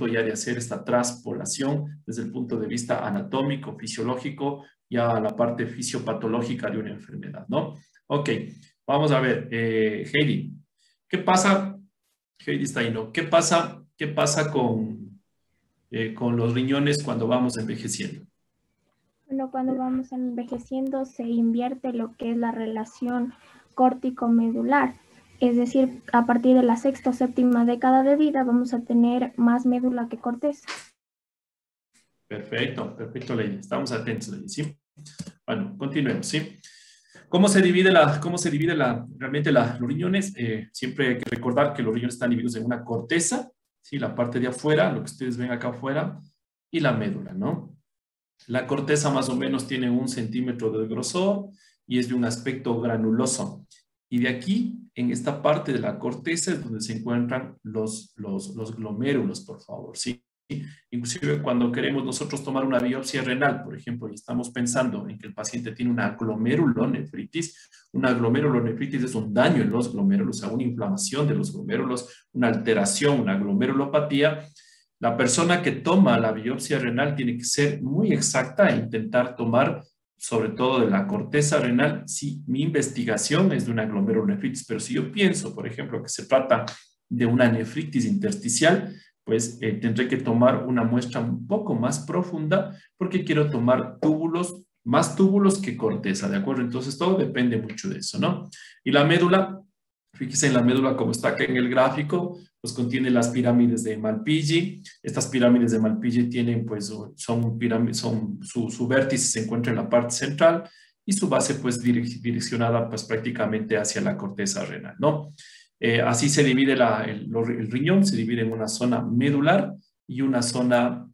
ya de hacer esta traspolación desde el punto de vista anatómico, fisiológico, ya a la parte fisiopatológica de una enfermedad, ¿no? Ok, vamos a ver, Heidi, ¿qué pasa? Heidi está ahí, ¿no? Qué pasa con los riñones cuando vamos envejeciendo? Bueno, cuando vamos envejeciendo se invierte lo que es la relación córtico-medular. Es decir, a partir de la sexta o séptima década de vida vamos a tener más médula que corteza. Perfecto, perfecto, Lady. Estamos atentos, Lady, ¿sí? Bueno, continuemos, ¿sí? Cómo se divide realmente los riñones? Siempre hay que recordar que los riñones están divididos en una corteza, ¿sí? La parte de afuera, lo que ustedes ven acá afuera, y la médula, ¿no? La corteza más o menos tiene 1 centímetro de grosor y es de un aspecto granuloso. Y de aquí, en esta parte de la corteza, es donde se encuentran los glomérulos, por favor, ¿sí? Inclusive cuando queremos nosotros tomar una biopsia renal, por ejemplo, y estamos pensando en que el paciente tiene una glomerulonefritis es un daño en los glomérulos, una inflamación de los glomérulos, una alteración, una glomerulopatía. La persona que toma la biopsia renal tiene que ser muy exacta e intentar tomar sobre todo de la corteza renal, si mi investigación es de una glomerulonefritis, pero si yo pienso, por ejemplo, que se trata de una nefritis intersticial, pues tendré que tomar una muestra un poco más profunda porque quiero tomar túbulos, más túbulos que corteza, ¿de acuerdo? Entonces todo depende mucho de eso, ¿no? Y la médula, fíjese en la médula como está acá en el gráfico, pues contiene las pirámides de Malpighi. Estas pirámides de Malpighi tienen, pues, su vértice se encuentra en la parte central y su base, pues, direccionada, pues, prácticamente hacia la corteza renal, ¿no? Así se divide el riñón, se divide en una zona medular y una zona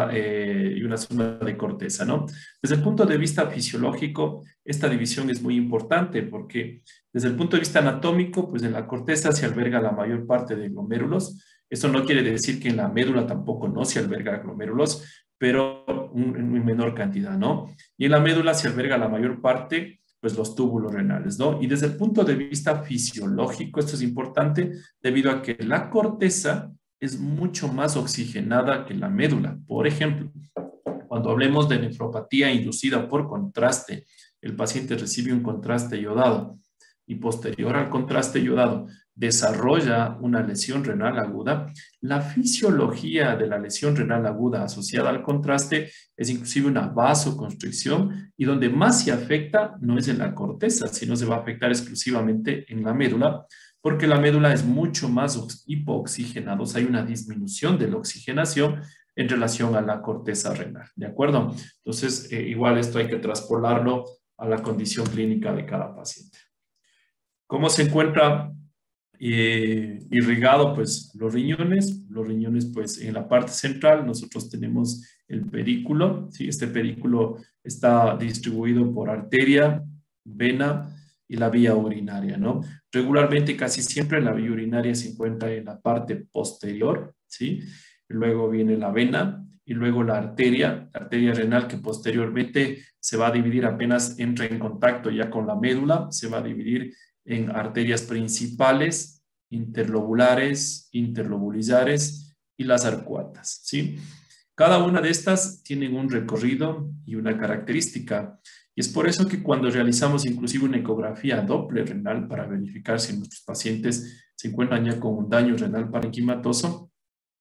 de corteza, ¿no? Desde el punto de vista fisiológico, esta división es muy importante porque desde el punto de vista anatómico, pues en la corteza se alberga la mayor parte de glomérulos. Eso no quiere decir que en la médula tampoco no se alberga glomérulos, pero en menor cantidad, ¿no? Y en la médula se alberga la mayor parte, pues los túbulos renales, ¿no? Y desde el punto de vista fisiológico, esto es importante debido a que la corteza es mucho más oxigenada que la médula. Por ejemplo, cuando hablemos de nefropatía inducida por contraste, el paciente recibe un contraste iodado y posterior al contraste iodado desarrolla una lesión renal aguda, la fisiología de la lesión renal aguda asociada al contraste es inclusive una vasoconstricción y donde más se afecta no es en la corteza, sino se va a afectar exclusivamente en la médula, porque la médula es mucho más hipooxigenada, o sea, hay una disminución de la oxigenación en relación a la corteza renal, ¿de acuerdo? Entonces, igual esto hay que traspolarlo a la condición clínica de cada paciente. ¿Cómo se encuentra irrigado? Pues los riñones, pues en la parte central nosotros tenemos el pedículo, ¿sí? Este pedículo está distribuido por arteria, vena y la vía urinaria, ¿no? Regularmente, casi siempre la vía urinaria se encuentra en la parte posterior, ¿sí? Luego viene la vena y luego la arteria renal que posteriormente se va a dividir apenas entra en contacto ya con la médula, se va a dividir en arterias principales, interlobulares, interlobulizares y las arcuatas, ¿sí? Cada una de estas tienen un recorrido y una característica. Y es por eso que cuando realizamos inclusive una ecografía Doppler renal para verificar si nuestros pacientes se encuentran ya con un daño renal parenquimatoso,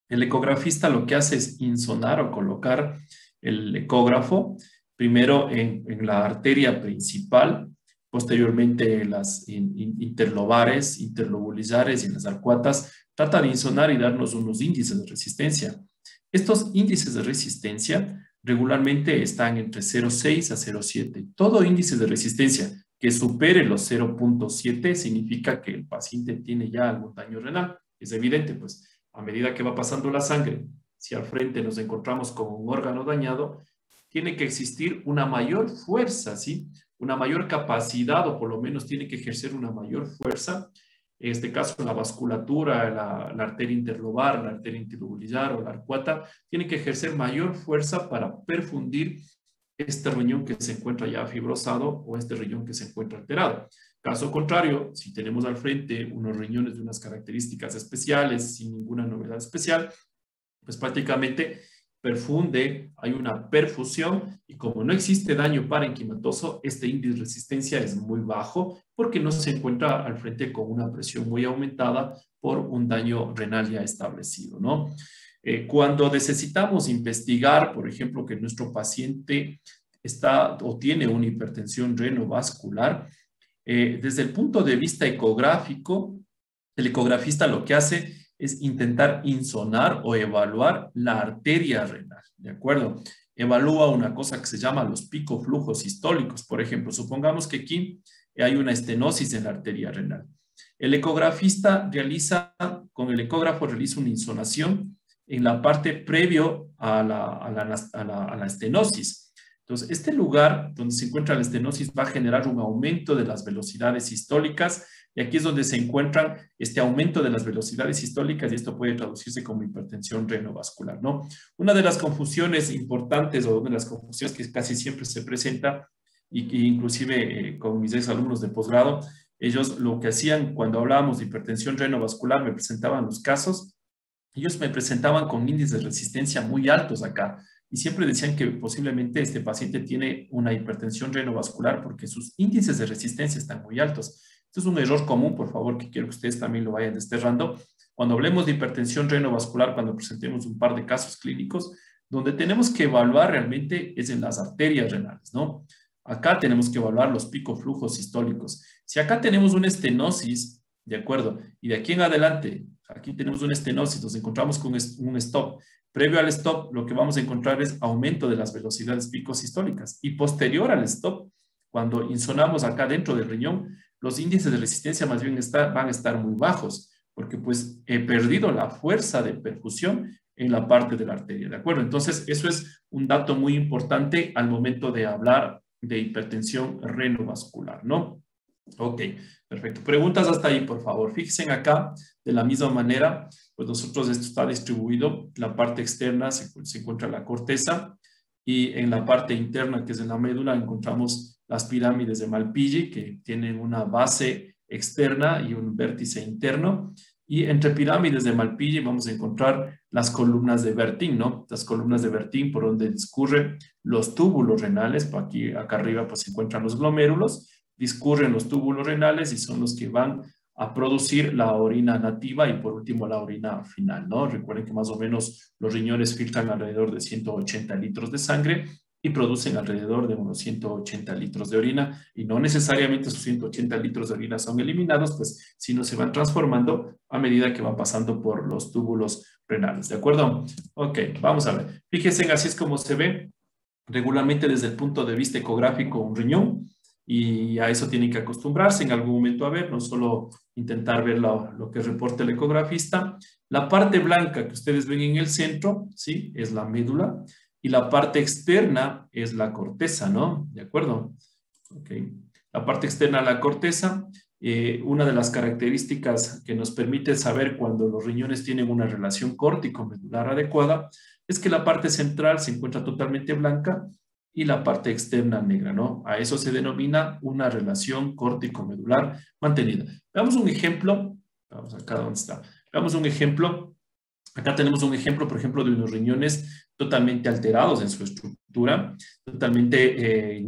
el ecografista lo que hace es insonar o colocar el ecógrafo primero en la arteria principal, posteriormente en las interlobares, interlobulizares y en las arcuatas, trata de insonar y darnos unos índices de resistencia. Estos índices de resistencia regularmente están entre 0,6 a 0,7. Todo índice de resistencia que supere los 0,7 significa que el paciente tiene ya algún daño renal. Es evidente, pues, a medida que va pasando la sangre, si al frente nos encontramos con un órgano dañado, tiene que existir una mayor fuerza, ¿sí? Una mayor capacidad, o por lo menos tiene que ejercer una mayor fuerza. En este caso, la vasculatura, la arteria interlobar, la arteria interlobular o la arcuata, tiene que ejercer mayor fuerza para perfundir este riñón que se encuentra ya fibrosado o este riñón que se encuentra alterado. Caso contrario, si tenemos al frente unos riñones de unas características especiales, sin ninguna novedad especial, pues prácticamente perfunde, hay una perfusión y como no existe daño parenquimatoso, este índice de resistencia es muy bajo porque no se encuentra al frente con una presión muy aumentada por un daño renal ya establecido, ¿no? Cuando necesitamos investigar, por ejemplo, que nuestro paciente está o tiene una hipertensión renovascular, desde el punto de vista ecográfico, el ecografista lo que hace es intentar insonar o evaluar la arteria renal, ¿de acuerdo? Evalúa una cosa que se llama los picoflujos sistólicos. Por ejemplo, supongamos que aquí hay una estenosis en la arteria renal. El ecografista con el ecógrafo realiza una insonación en la parte previo a la estenosis. Entonces, este lugar donde se encuentra la estenosis va a generar un aumento de las velocidades sistólicas y aquí es donde se encuentran este aumento de las velocidades sistólicas y esto puede traducirse como hipertensión renovascular, ¿no? Una de las confusiones importantes o una de las confusiones que casi siempre se presenta y inclusive con mis exalumnos de posgrado, ellos lo que hacían cuando hablábamos de hipertensión renovascular, me presentaban los casos, ellos me presentaban con índices de resistencia muy altos acá y siempre decían que posiblemente este paciente tiene una hipertensión renovascular porque sus índices de resistencia están muy altos. Esto es un error común, por favor, que quiero que ustedes también lo vayan desterrando. Cuando hablemos de hipertensión renovascular, cuando presentemos un par de casos clínicos, donde tenemos que evaluar realmente es en las arterias renales, ¿no? Acá tenemos que evaluar los picoflujos sistólicos. Si acá tenemos una estenosis, ¿de acuerdo? Y de aquí en adelante, aquí tenemos una estenosis, nos encontramos con un stop. Previo al stop, lo que vamos a encontrar es aumento de las velocidades picosistólicas. Y posterior al stop, cuando insonamos acá dentro del riñón, los índices de resistencia más bien van a estar muy bajos, porque pues he perdido la fuerza de perfusión en la parte de la arteria, ¿de acuerdo? Entonces, eso es un dato muy importante al momento de hablar de hipertensión renovascular, ¿no? Ok, perfecto. Preguntas hasta ahí, por favor. Fíjense acá, de la misma manera, pues nosotros esto está distribuido. La parte externa se encuentra la corteza y en la parte interna, que es en la médula, encontramos las pirámides de Malpighi, que tienen una base externa y un vértice interno. Y entre pirámides de Malpighi vamos a encontrar las columnas de Bertin, ¿no? Las columnas de Bertin por donde discurren los túbulos renales. Por aquí, acá arriba, pues se encuentran los glomérulos. Discurren los túbulos renales y son los que van a producir la orina nativa y por último la orina final, ¿no? Recuerden que más o menos los riñones filtran alrededor de 180 litros de sangre y producen alrededor de unos 180 litros de orina y no necesariamente esos 180 litros de orina son eliminados, pues sino se van transformando a medida que van pasando por los túbulos renales, ¿de acuerdo? Ok, vamos a ver. Fíjense, así es como se ve regularmente desde el punto de vista ecográfico un riñón. Y a eso tienen que acostumbrarse en algún momento a ver, no solo intentar ver lo que reporta el ecografista. La parte blanca que ustedes ven en el centro, ¿sí? Es la médula y la parte externa es la corteza, ¿no? ¿De acuerdo? Ok. La parte externa de la corteza, una de las características que nos permite saber cuando los riñones tienen una relación córtico-medular adecuada es que la parte central se encuentra totalmente blanca y la parte externa negra, ¿no? A eso se denomina una relación córtico-medular mantenida. Veamos un ejemplo. Vamos acá, ¿dónde está? Veamos un ejemplo. Acá tenemos un ejemplo, por ejemplo, de unos riñones totalmente alterados en su estructura, totalmente que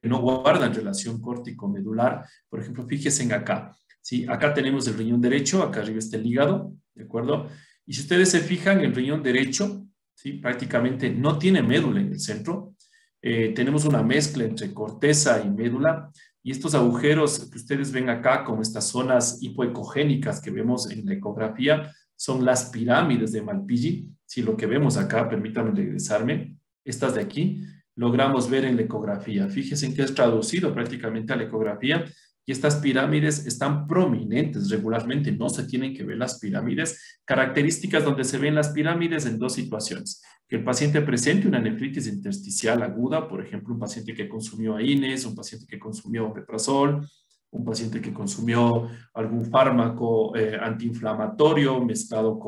no guardan relación córtico-medular. Por ejemplo, fíjense en acá. ¿Sí? Acá tenemos el riñón derecho, acá arriba está el hígado, ¿de acuerdo? Y si ustedes se fijan, el riñón derecho, ¿sí? Prácticamente no tiene médula en el centro. Tenemos una mezcla entre corteza y médula y estos agujeros que ustedes ven acá como estas zonas hipoecogénicas que vemos en la ecografía son las pirámides de Malpighi. Si lo que vemos acá, permítanme regresarme, estas de aquí, logramos ver en la ecografía. Fíjense en que es traducido prácticamente a la ecografía y estas pirámides están prominentes regularmente, no se tienen que ver las pirámides. Características donde se ven las pirámides en dos situaciones. Que el paciente presente una nefritis intersticial aguda, por ejemplo, un paciente que consumió AINES, un paciente que consumió omeprazol, un paciente que consumió algún fármaco antiinflamatorio mezclado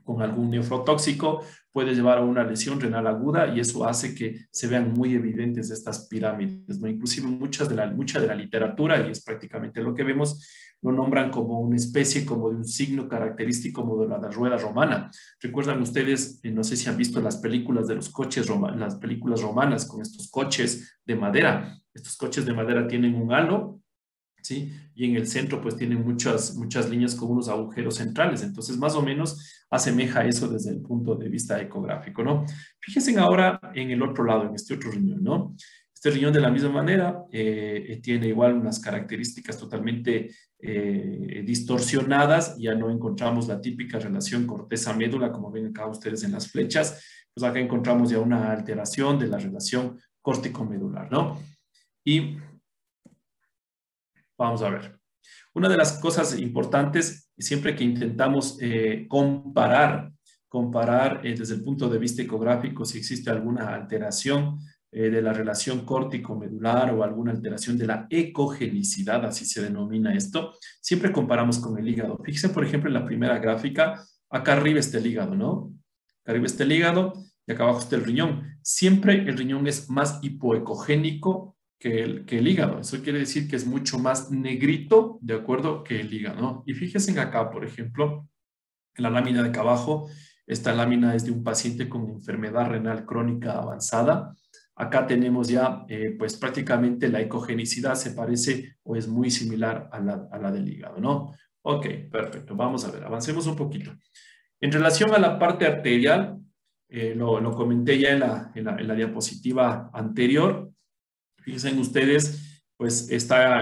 con algún nefrotóxico, puede llevar a una lesión renal aguda y eso hace que se vean muy evidentes estas pirámides, ¿no? Inclusive mucha de la literatura, y es prácticamente lo que vemos, lo nombran como una especie, como de un signo característico como de la rueda romana. ¿Recuerdan ustedes, no sé si han visto las películas de los coches, las películas romanas con estos coches de madera? Estos coches de madera tienen un halo, ¿sí? Y en el centro pues tienen muchas líneas con unos agujeros centrales. Entonces más o menos asemeja eso desde el punto de vista ecográfico, ¿no? Fíjense ahora en el otro lado, en este otro riñón, ¿no? Este riñón de la misma manera tiene igual unas características totalmente distorsionadas. Ya no encontramos la típica relación corteza-médula, como ven acá ustedes en las flechas. Pues acá encontramos ya una alteración de la relación córtico-medular, ¿no? Y vamos a ver. Una de las cosas importantes, siempre que intentamos comparar desde el punto de vista ecográfico si existe alguna alteración de la relación córtico-medular o alguna alteración de la ecogenicidad, así se denomina esto, siempre comparamos con el hígado. Fíjense, por ejemplo, en la primera gráfica, acá arriba está el hígado, ¿no? Acá arriba está el hígado y acá abajo está el riñón. Siempre el riñón es más hipoecogénico que el hígado. Eso quiere decir que es mucho más negrito, ¿de acuerdo?, que el hígado, ¿no? Y fíjense acá, por ejemplo, en la lámina de acá abajo, esta lámina es de un paciente con enfermedad renal crónica avanzada. Acá tenemos ya, pues prácticamente la ecogenicidad se parece o es muy similar a la del hígado, ¿no? Ok, perfecto. Vamos a ver, avancemos un poquito. En relación a la parte arterial, lo comenté ya en la diapositiva anterior. Fíjense ustedes, pues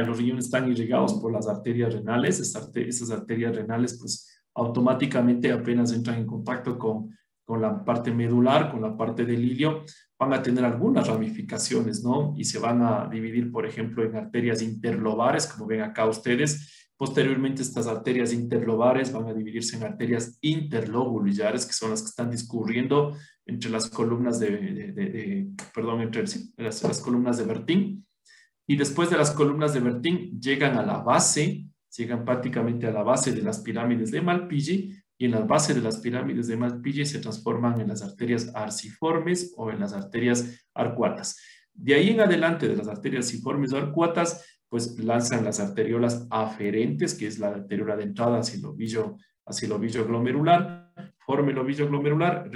los riñones están irrigados por las arterias renales. Esas arterias renales, pues automáticamente apenas entran en contacto con la parte medular, con la parte del ilio, van a tener algunas ramificaciones, ¿no? Y se van a dividir, por ejemplo, en arterias interlobares, como ven acá ustedes. Posteriormente, estas arterias interlobares van a dividirse en arterias interlobulares, que son las que están discurriendo entre las columnas entre las columnas de Bertin. Y después de las columnas de Bertin llegan a la base, llegan prácticamente a la base de las pirámides de Malpighi, y en la base de las pirámides de Malpighi se transforman en las arterias arciformes o en las arterias arcuatas. De ahí en adelante, de las arterias arciformes o arcuatas, pues lanzan las arteriolas aferentes, que es la arteriola de entrada hacia el ovillo glomerular, forma el ovillo glomerular,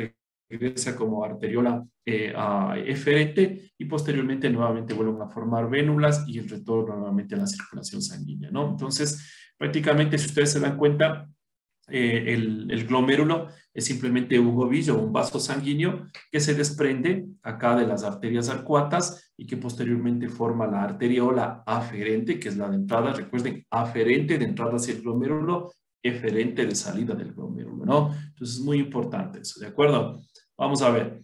regresa como arteriola eferente y posteriormente nuevamente vuelven a formar vénulas y el retorno nuevamente a la circulación sanguínea, ¿no? Entonces, prácticamente, si ustedes se dan cuenta, el glomérulo es simplemente un ovillo, un vaso sanguíneo que se desprende acá de las arterias arcuatas y que posteriormente forma la arteriola aferente, que es la de entrada. Recuerden, aferente de entrada hacia el glomérulo, eferente de salida del glomérulo, ¿no? Entonces es muy importante eso, ¿de acuerdo? Vamos a ver.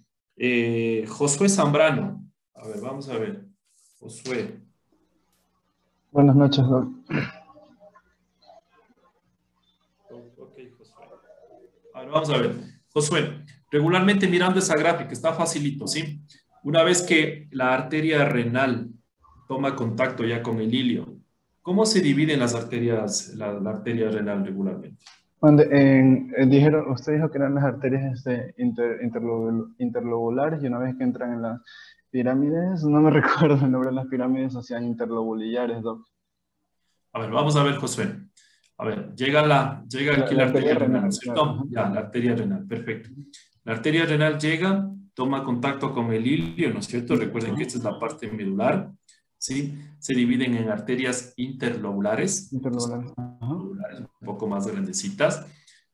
Josué Zambrano. A ver, vamos a ver. Josué. Buenas noches, Doc. Ok, Josué. Ahora vamos a ver. Josué, regularmente mirando esa gráfica, está facilito, ¿sí? Una vez que la arteria renal toma contacto ya con el ilio, ¿cómo se dividen las arterias, la arteria renal regularmente? Usted dijo que eran las arterias interlobulares y una vez que entran en las pirámides, no me recuerdo el nombre de las pirámides, o sea, interlobulares, Doc. A ver, vamos a ver, Josué. A ver, llega aquí la arteria renal, ¿cierto? Claro. Ya, la arteria renal, perfecto. La arteria renal llega, toma contacto con el ilio, ¿no es cierto? Recuerden que esta es la parte medular, ¿sí? Se dividen en arterias interlobulares, Interlobulares. un poco más grandecitas.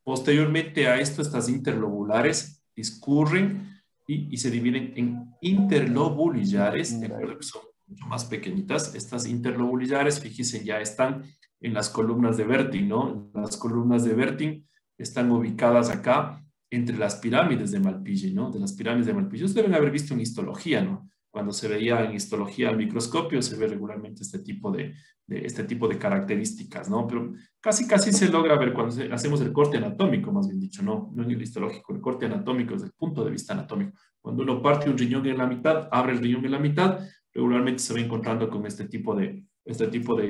Posteriormente a esto, estas interlobulares discurren y se dividen en interlobulares, de acuerdo, que son mucho más pequeñitas. Estas interlobulares, fíjense, ya están en las columnas de Bertin, ¿no? Las columnas de Bertin están ubicadas acá entre las pirámides de Malpighi, ¿no? De las pirámides de Malpighi. Ustedes deben haber visto en histología, ¿no? Cuando se veía en histología al microscopio, se ve regularmente este tipo de características, ¿no? Pero casi se logra ver cuando hacemos el corte anatómico, más bien dicho, no en el histológico, el corte anatómico desde el punto de vista anatómico. Cuando uno parte un riñón en la mitad, abre el riñón en la mitad, regularmente se va encontrando con este tipo de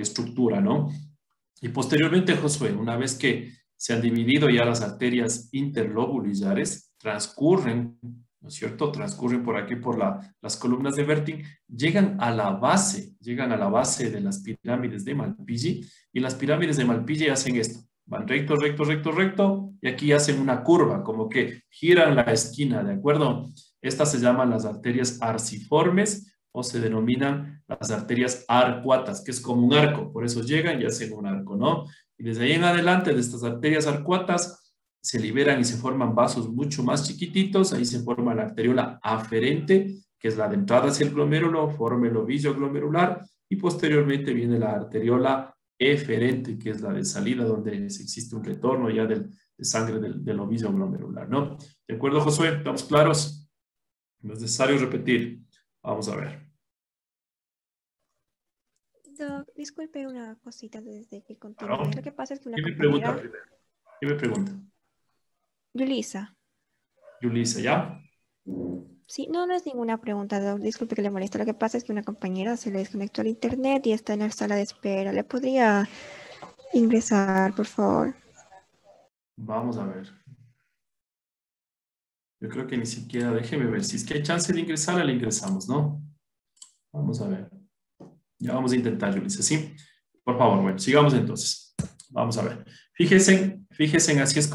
estructura, ¿no? Y posteriormente, Josué, una vez que se han dividido ya las arterias interlobulillares, transcurren, ¿no es cierto? Transcurren por aquí, por las columnas de Werting, llegan a la base de las pirámides de Malpighi, y las pirámides de Malpighi hacen esto. Van recto, recto, recto, recto, y aquí hacen una curva, como que giran la esquina, ¿de acuerdo? Estas se llaman las arterias arciformes o se denominan las arterias arcuatas, que es como un arco, por eso llegan y hacen un arco, ¿no? Y desde ahí en adelante, de estas arterias arcuatas, se liberan y se forman vasos mucho más chiquititos. Ahí se forma la arteriola aferente, que es la de entrada hacia el glomérulo, forma el ovillo glomerular, y posteriormente viene la arteriola eferente, que es la de salida, donde existe un retorno ya de sangre del ovillo glomerular, ¿no? ¿De acuerdo, Josué? ¿Estamos claros? No es necesario repetir. Vamos a ver. Doc, disculpe una cosita desde que continúe. Claro. Lo que pasa es que una ¿Quién me compañera... pregunta primero? ¿Quién me pregunta? Yulisa. Yulisa, ¿ya? Sí, no es ninguna pregunta, Doc. Disculpe que le moleste. Lo que pasa es que una compañera se le desconectó el internet y está en la sala de espera. ¿Le podría ingresar, por favor? Vamos a ver. Yo creo que ni siquiera, déjeme ver. Si es que hay chance de ingresar, le ingresamos, ¿no? Vamos a ver. Ya vamos a intentar, Yulisa, ¿sí? Por favor, bueno, sigamos entonces. Vamos a ver. Fíjense, así es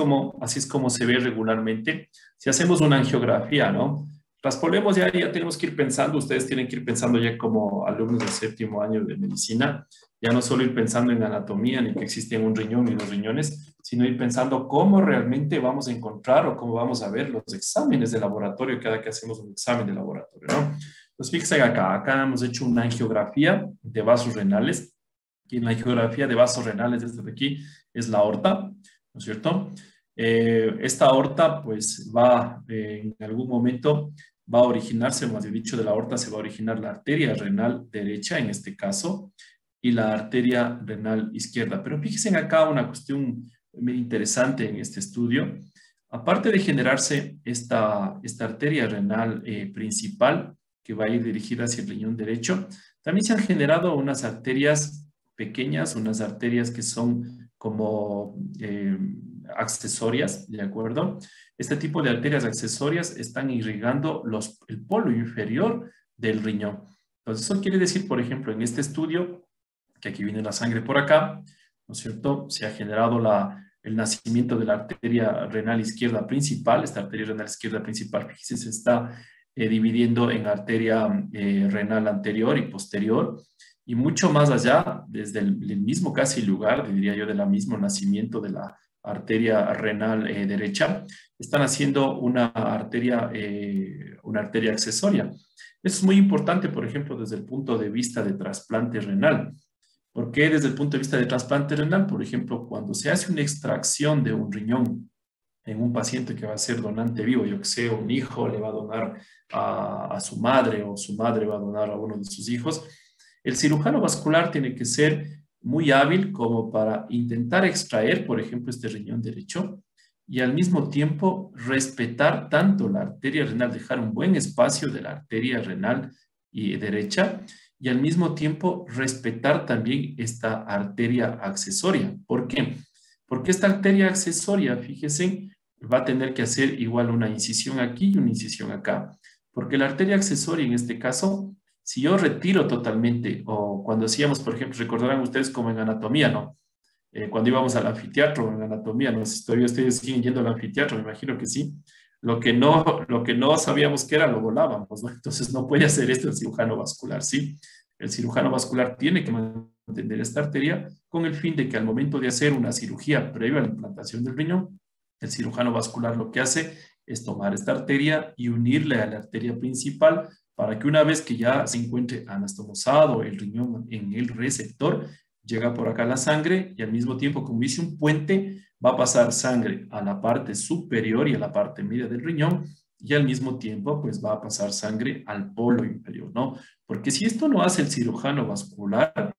como se ve regularmente. Si hacemos una angiografía, ¿no? Traspolemos ya tenemos que ir pensando, ustedes tienen que ir pensando ya como alumnos del séptimo año de medicina, ya no solo ir pensando en anatomía, ni que existen un riñón y dos riñones, sino ir pensando cómo realmente vamos a encontrar o cómo vamos a ver los exámenes de laboratorio cada que hacemos un examen de laboratorio, ¿no? Pues fíjense acá hemos hecho una angiografía de vasos renales, y la angiografía de vasos renales desde aquí es la aorta, ¿no es cierto? Esta aorta pues en algún momento va a originarse, más bien dicho, de la aorta se va a originar la arteria renal derecha en este caso y la arteria renal izquierda. Pero fíjense acá una cuestión muy interesante en este estudio. Aparte de generarse esta arteria renal principal que va a ir dirigida hacia el riñón derecho, también se han generado unas arterias pequeñas, unas arterias que son como accesorias, ¿de acuerdo? Este tipo de arterias accesorias están irrigando el polo inferior del riñón. Entonces, eso quiere decir, por ejemplo, en este estudio, que aquí viene la sangre por acá, ¿no es cierto? Se ha generado el nacimiento de la arteria renal izquierda principal. Esta arteria renal izquierda principal, fíjense, se está dividiendo en arteria renal anterior y posterior, y mucho más allá, desde el mismo casi lugar, diría yo, del mismo nacimiento de la arteria renal derecha, están haciendo una arteria accesoria. Eso es muy importante, por ejemplo, desde el punto de vista de trasplante renal. ¿Por qué desde el punto de vista de trasplante renal? Por ejemplo, cuando se hace una extracción de un riñón en un paciente que va a ser donante vivo, yo que sé, un hijo le va a donar a su madre o su madre va a donar a uno de sus hijos, el cirujano vascular tiene que ser muy hábil como para intentar extraer, por ejemplo, este riñón derecho y al mismo tiempo respetar tanto la arteria renal, dejar un buen espacio de la arteria renal y derecha, y al mismo tiempo respetar también esta arteria accesoria. ¿Por qué? Porque esta arteria accesoria, fíjense, va a tener que hacer igual una incisión aquí y una incisión acá. Porque la arteria accesoria en este caso, si yo retiro totalmente, o cuando hacíamos, por ejemplo, recordarán ustedes como en anatomía, ¿no? Cuando íbamos al anfiteatro en anatomía, no sé si todavía ustedes siguen yendo al anfiteatro, me imagino que sí. Lo que no sabíamos que era, lo volábamos, ¿no? Entonces no puede hacer esto el cirujano vascular, ¿sí? El cirujano vascular tiene que mantener esta arteria con el fin de que al momento de hacer una cirugía previa a la implantación del riñón, el cirujano vascular lo que hace es tomar esta arteria y unirle a la arteria principal para que una vez que ya se encuentre anastomosado el riñón en el receptor, llega por acá la sangre y al mismo tiempo, como dice un puente, va a pasar sangre a la parte superior y a la parte media del riñón y al mismo tiempo pues va a pasar sangre al polo inferior, ¿no? Porque si esto no hace el cirujano vascular,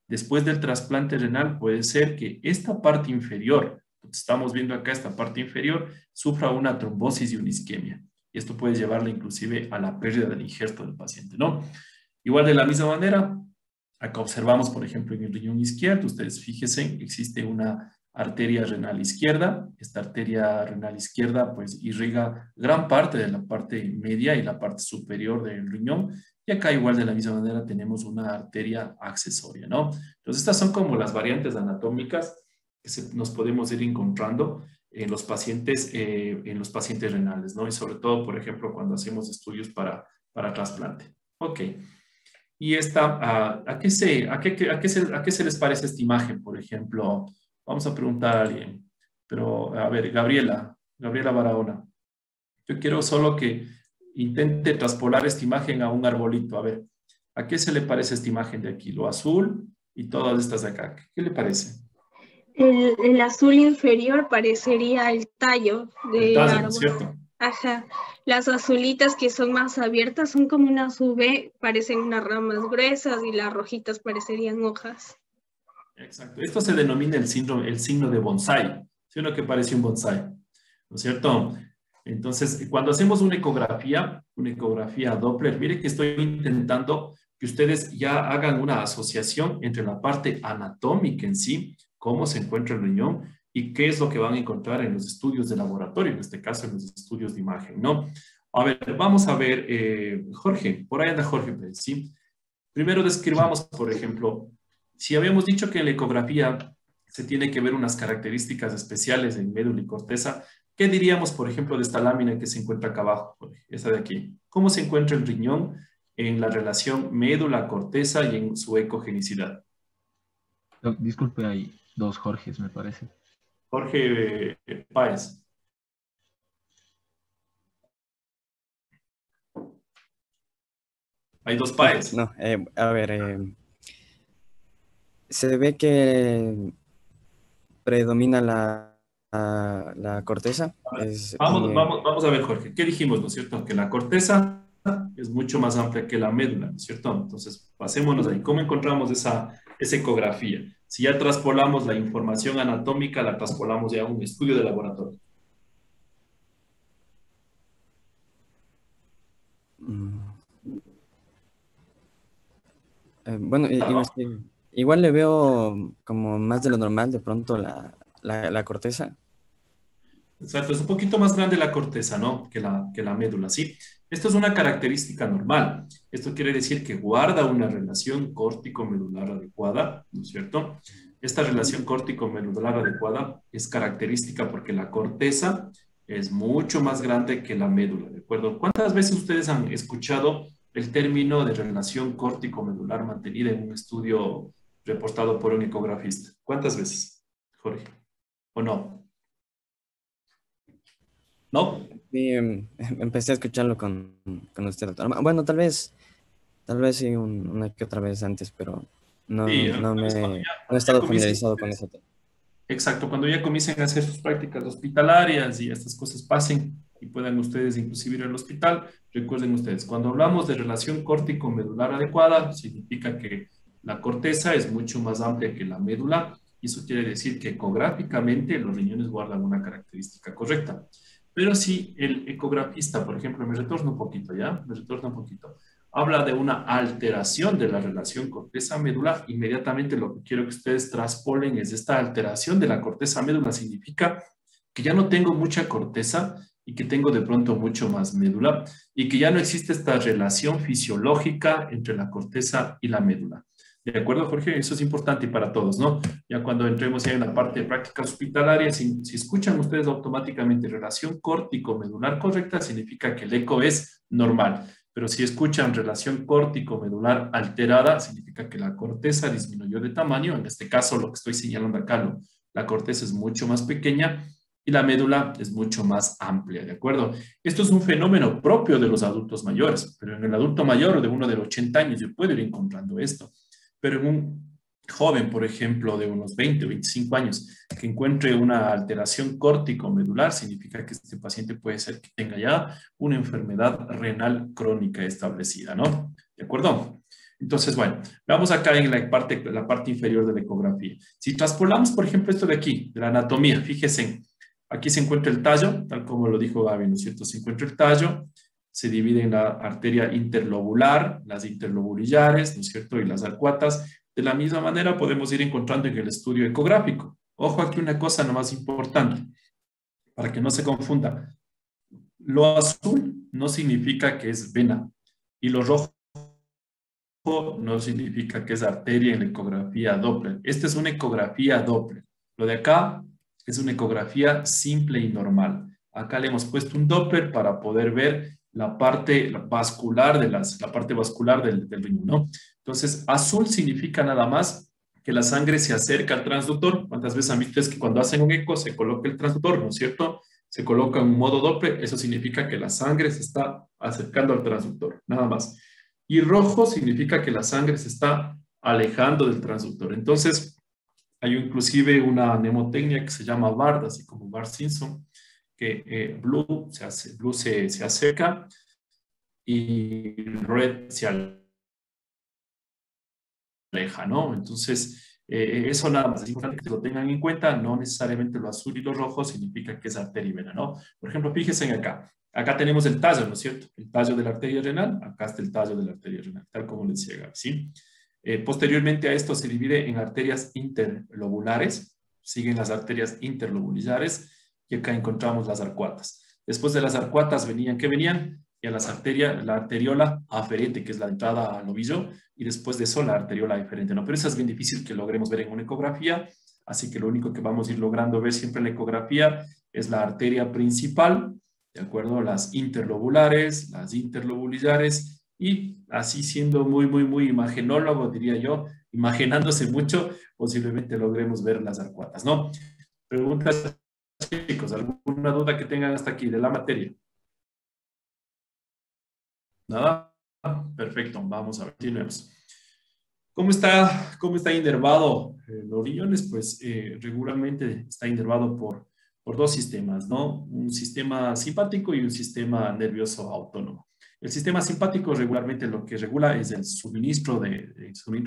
después del trasplante renal puede ser que esta parte inferior, estamos viendo acá esta parte inferior, sufra una trombosis y una isquemia. Y esto puede llevarle inclusive a la pérdida del injerto del paciente, ¿no? Igual de la misma manera, acá observamos, por ejemplo, en el riñón izquierdo, ustedes fíjense, existe una arteria renal izquierda. Esta arteria renal izquierda pues irriga gran parte de la parte media y la parte superior del riñón. Y acá igual de la misma manera tenemos una arteria accesoria, ¿no? Entonces estas son como las variantes anatómicas que nos podemos ir encontrando en los pacientes renales, ¿no? Y sobre todo, por ejemplo, cuando hacemos estudios para trasplante. Ok. Y esta, ¿a qué se les parece esta imagen, por ejemplo? Vamos a preguntar a alguien. Pero, a ver, Gabriela Barahona. Yo quiero solo que intente traspolar esta imagen a un arbolito. A ver, ¿a qué se le parece esta imagen de aquí? Lo azul y todas estas de acá. ¿Qué le parece? El azul inferior parecería el tallo del tallo, ¿no árbol. es cierto? Ajá. Las azulitas que son más abiertas son como unas V, parecen unas ramas gruesas, y las rojitas parecerían hojas. Exacto. Esto se denomina el signo de bonsai. ¿Sí o no que parece un bonsai? ¿No es cierto? Entonces, cuando hacemos una ecografía Doppler, mire que estoy intentando que ustedes ya hagan una asociación entre la parte anatómica en sí, cómo se encuentra el riñón y qué es lo que van a encontrar en los estudios de laboratorio, en este caso en los estudios de imagen, ¿no? A ver, vamos a ver, Jorge, por ahí anda Jorge, ¿sí? Primero describamos, por ejemplo, si habíamos dicho que en la ecografía se tiene que ver unas características especiales en médula y corteza, ¿qué diríamos, por ejemplo, de esta lámina que se encuentra acá abajo, esta de aquí? ¿Cómo se encuentra el riñón en la relación médula-corteza y en su ecogenicidad? Disculpe, hay dos Jorges, me parece. Jorge Páez. Hay dos Páez. No, a ver, se ve que predomina la corteza. Vamos a ver, Jorge, ¿qué dijimos, no es cierto? Que la corteza es mucho más amplia que la médula, ¿no es cierto? Entonces, pasémonos ahí. ¿Cómo encontramos esa ecografía? Si ya traspolamos la información anatómica, la traspolamos ya a un estudio de laboratorio. Bueno, igual le veo como más de lo normal de pronto la corteza. Exacto, es un poquito más grande la corteza, ¿no? Que la médula, ¿sí? Esto es una característica normal. Esto quiere decir que guarda una relación córtico-medular adecuada, ¿no es cierto? Esta relación córtico-medular adecuada es característica porque la corteza es mucho más grande que la médula, ¿de acuerdo? ¿Cuántas veces ustedes han escuchado el término de relación córtico-medular mantenida en un estudio reportado por un ecografista? ¿Cuántas veces, Jorge? ¿O no? ¿No? Sí, empecé a escucharlo con usted, doctor. Bueno, tal vez sí una que otra vez antes, pero no he estado familiarizado con eso. Exacto, cuando ya comiencen a hacer sus prácticas hospitalarias y estas cosas pasen y puedan ustedes inclusive ir al hospital, recuerden ustedes, cuando hablamos de relación córtico-medular adecuada, significa que la corteza es mucho más amplia que la médula, y eso quiere decir que ecográficamente los riñones guardan una característica correcta. Pero si el ecografista, por ejemplo, me retorno un poquito, ¿ya? Me retorno un poquito. Habla de una alteración de la relación corteza-médula, inmediatamente lo que quiero que ustedes traspolen es esta alteración de la corteza-médula. Significa que ya no tengo mucha corteza y que tengo de pronto mucho más médula y que ya no existe esta relación fisiológica entre la corteza y la médula. ¿De acuerdo, Jorge? Eso es importante para todos, ¿no? Ya cuando entremos ya en la parte de prácticas hospitalarias, si escuchan ustedes automáticamente relación córtico-medular correcta, significa que el eco es normal. Pero si escuchan relación córtico-medular alterada, significa que la corteza disminuyó de tamaño. En este caso, lo que estoy señalando acá, la corteza es mucho más pequeña y la médula es mucho más amplia, ¿de acuerdo? Esto es un fenómeno propio de los adultos mayores, pero en el adulto mayor de uno de 80 años yo puedo ir encontrando esto. Pero en un joven, por ejemplo, de unos 20 o 25 años, que encuentre una alteración córtico-medular, significa que este paciente puede ser que tenga ya una enfermedad renal crónica establecida, ¿no? ¿De acuerdo? Entonces, bueno, vamos acá en la parte inferior de la ecografía. Si traspolamos, por ejemplo, esto de aquí, de la anatomía, fíjense, aquí se encuentra el tallo, tal como lo dijo Gaby, ¿no es cierto? Se encuentra el tallo, se divide en la arteria interlobular, las interlobulares, ¿no es cierto? Y las arcuatas. De la misma manera podemos ir encontrando en el estudio ecográfico. Ojo aquí una cosa nomás importante, para que no se confunda. Lo azul no significa que es vena y lo rojo no significa que es arteria en la ecografía Doppler. Esta es una ecografía Doppler. Lo de acá es una ecografía simple y normal. Acá le hemos puesto un Doppler para poder ver la parte vascular del riñón, ¿no? Entonces, azul significa nada más que la sangre se acerca al transductor. ¿Cuántas veces han visto es que cuando hacen un eco se coloca el transductor, ¿no es cierto? Se coloca en modo Doppler, eso significa que la sangre se está acercando al transductor, nada más. Y rojo significa que la sangre se está alejando del transductor. Entonces, hay inclusive una mnemotecnia que se llama BARD, así como Bart Simpson, que blue se acerca y red se aleja, ¿no? Entonces, eso nada más es importante que lo tengan en cuenta. No necesariamente lo azul y lo rojo significa que es arteria y vena, ¿no? Por ejemplo, fíjense en acá. Acá tenemos el tallo, ¿no es cierto? El tallo de la arteria renal. Acá está el tallo de la arteria renal, tal como les decía, ¿sí? Posteriormente a esto se divide en arterias interlobulares. Siguen las arterias interlobulares y acá encontramos las arcuatas. Después de las arcuatas venían, ¿qué venían? Y a las arterias, la arteriola aferente, que es la entrada al ovillo, y después de eso la arteriola deferente, ¿no? Pero eso es bien difícil que logremos ver en una ecografía, así que lo único que vamos a ir logrando ver siempre en la ecografía es la arteria principal, ¿de acuerdo? Las interlobulares, las interlobulares, y así siendo muy imagenólogo, diría yo, imaginándose mucho, posiblemente logremos ver las arcuatas, ¿no? Preguntas, chicos, ¿alguna duda que tengan hasta aquí de la materia? ¿Nada? Perfecto, vamos a ver, continuemos. ¿Cómo está inervado los riñones? Pues regularmente está inervado por dos sistemas, ¿no? Un sistema simpático y un sistema nervioso autónomo. El sistema simpático regularmente lo que regula es el suministro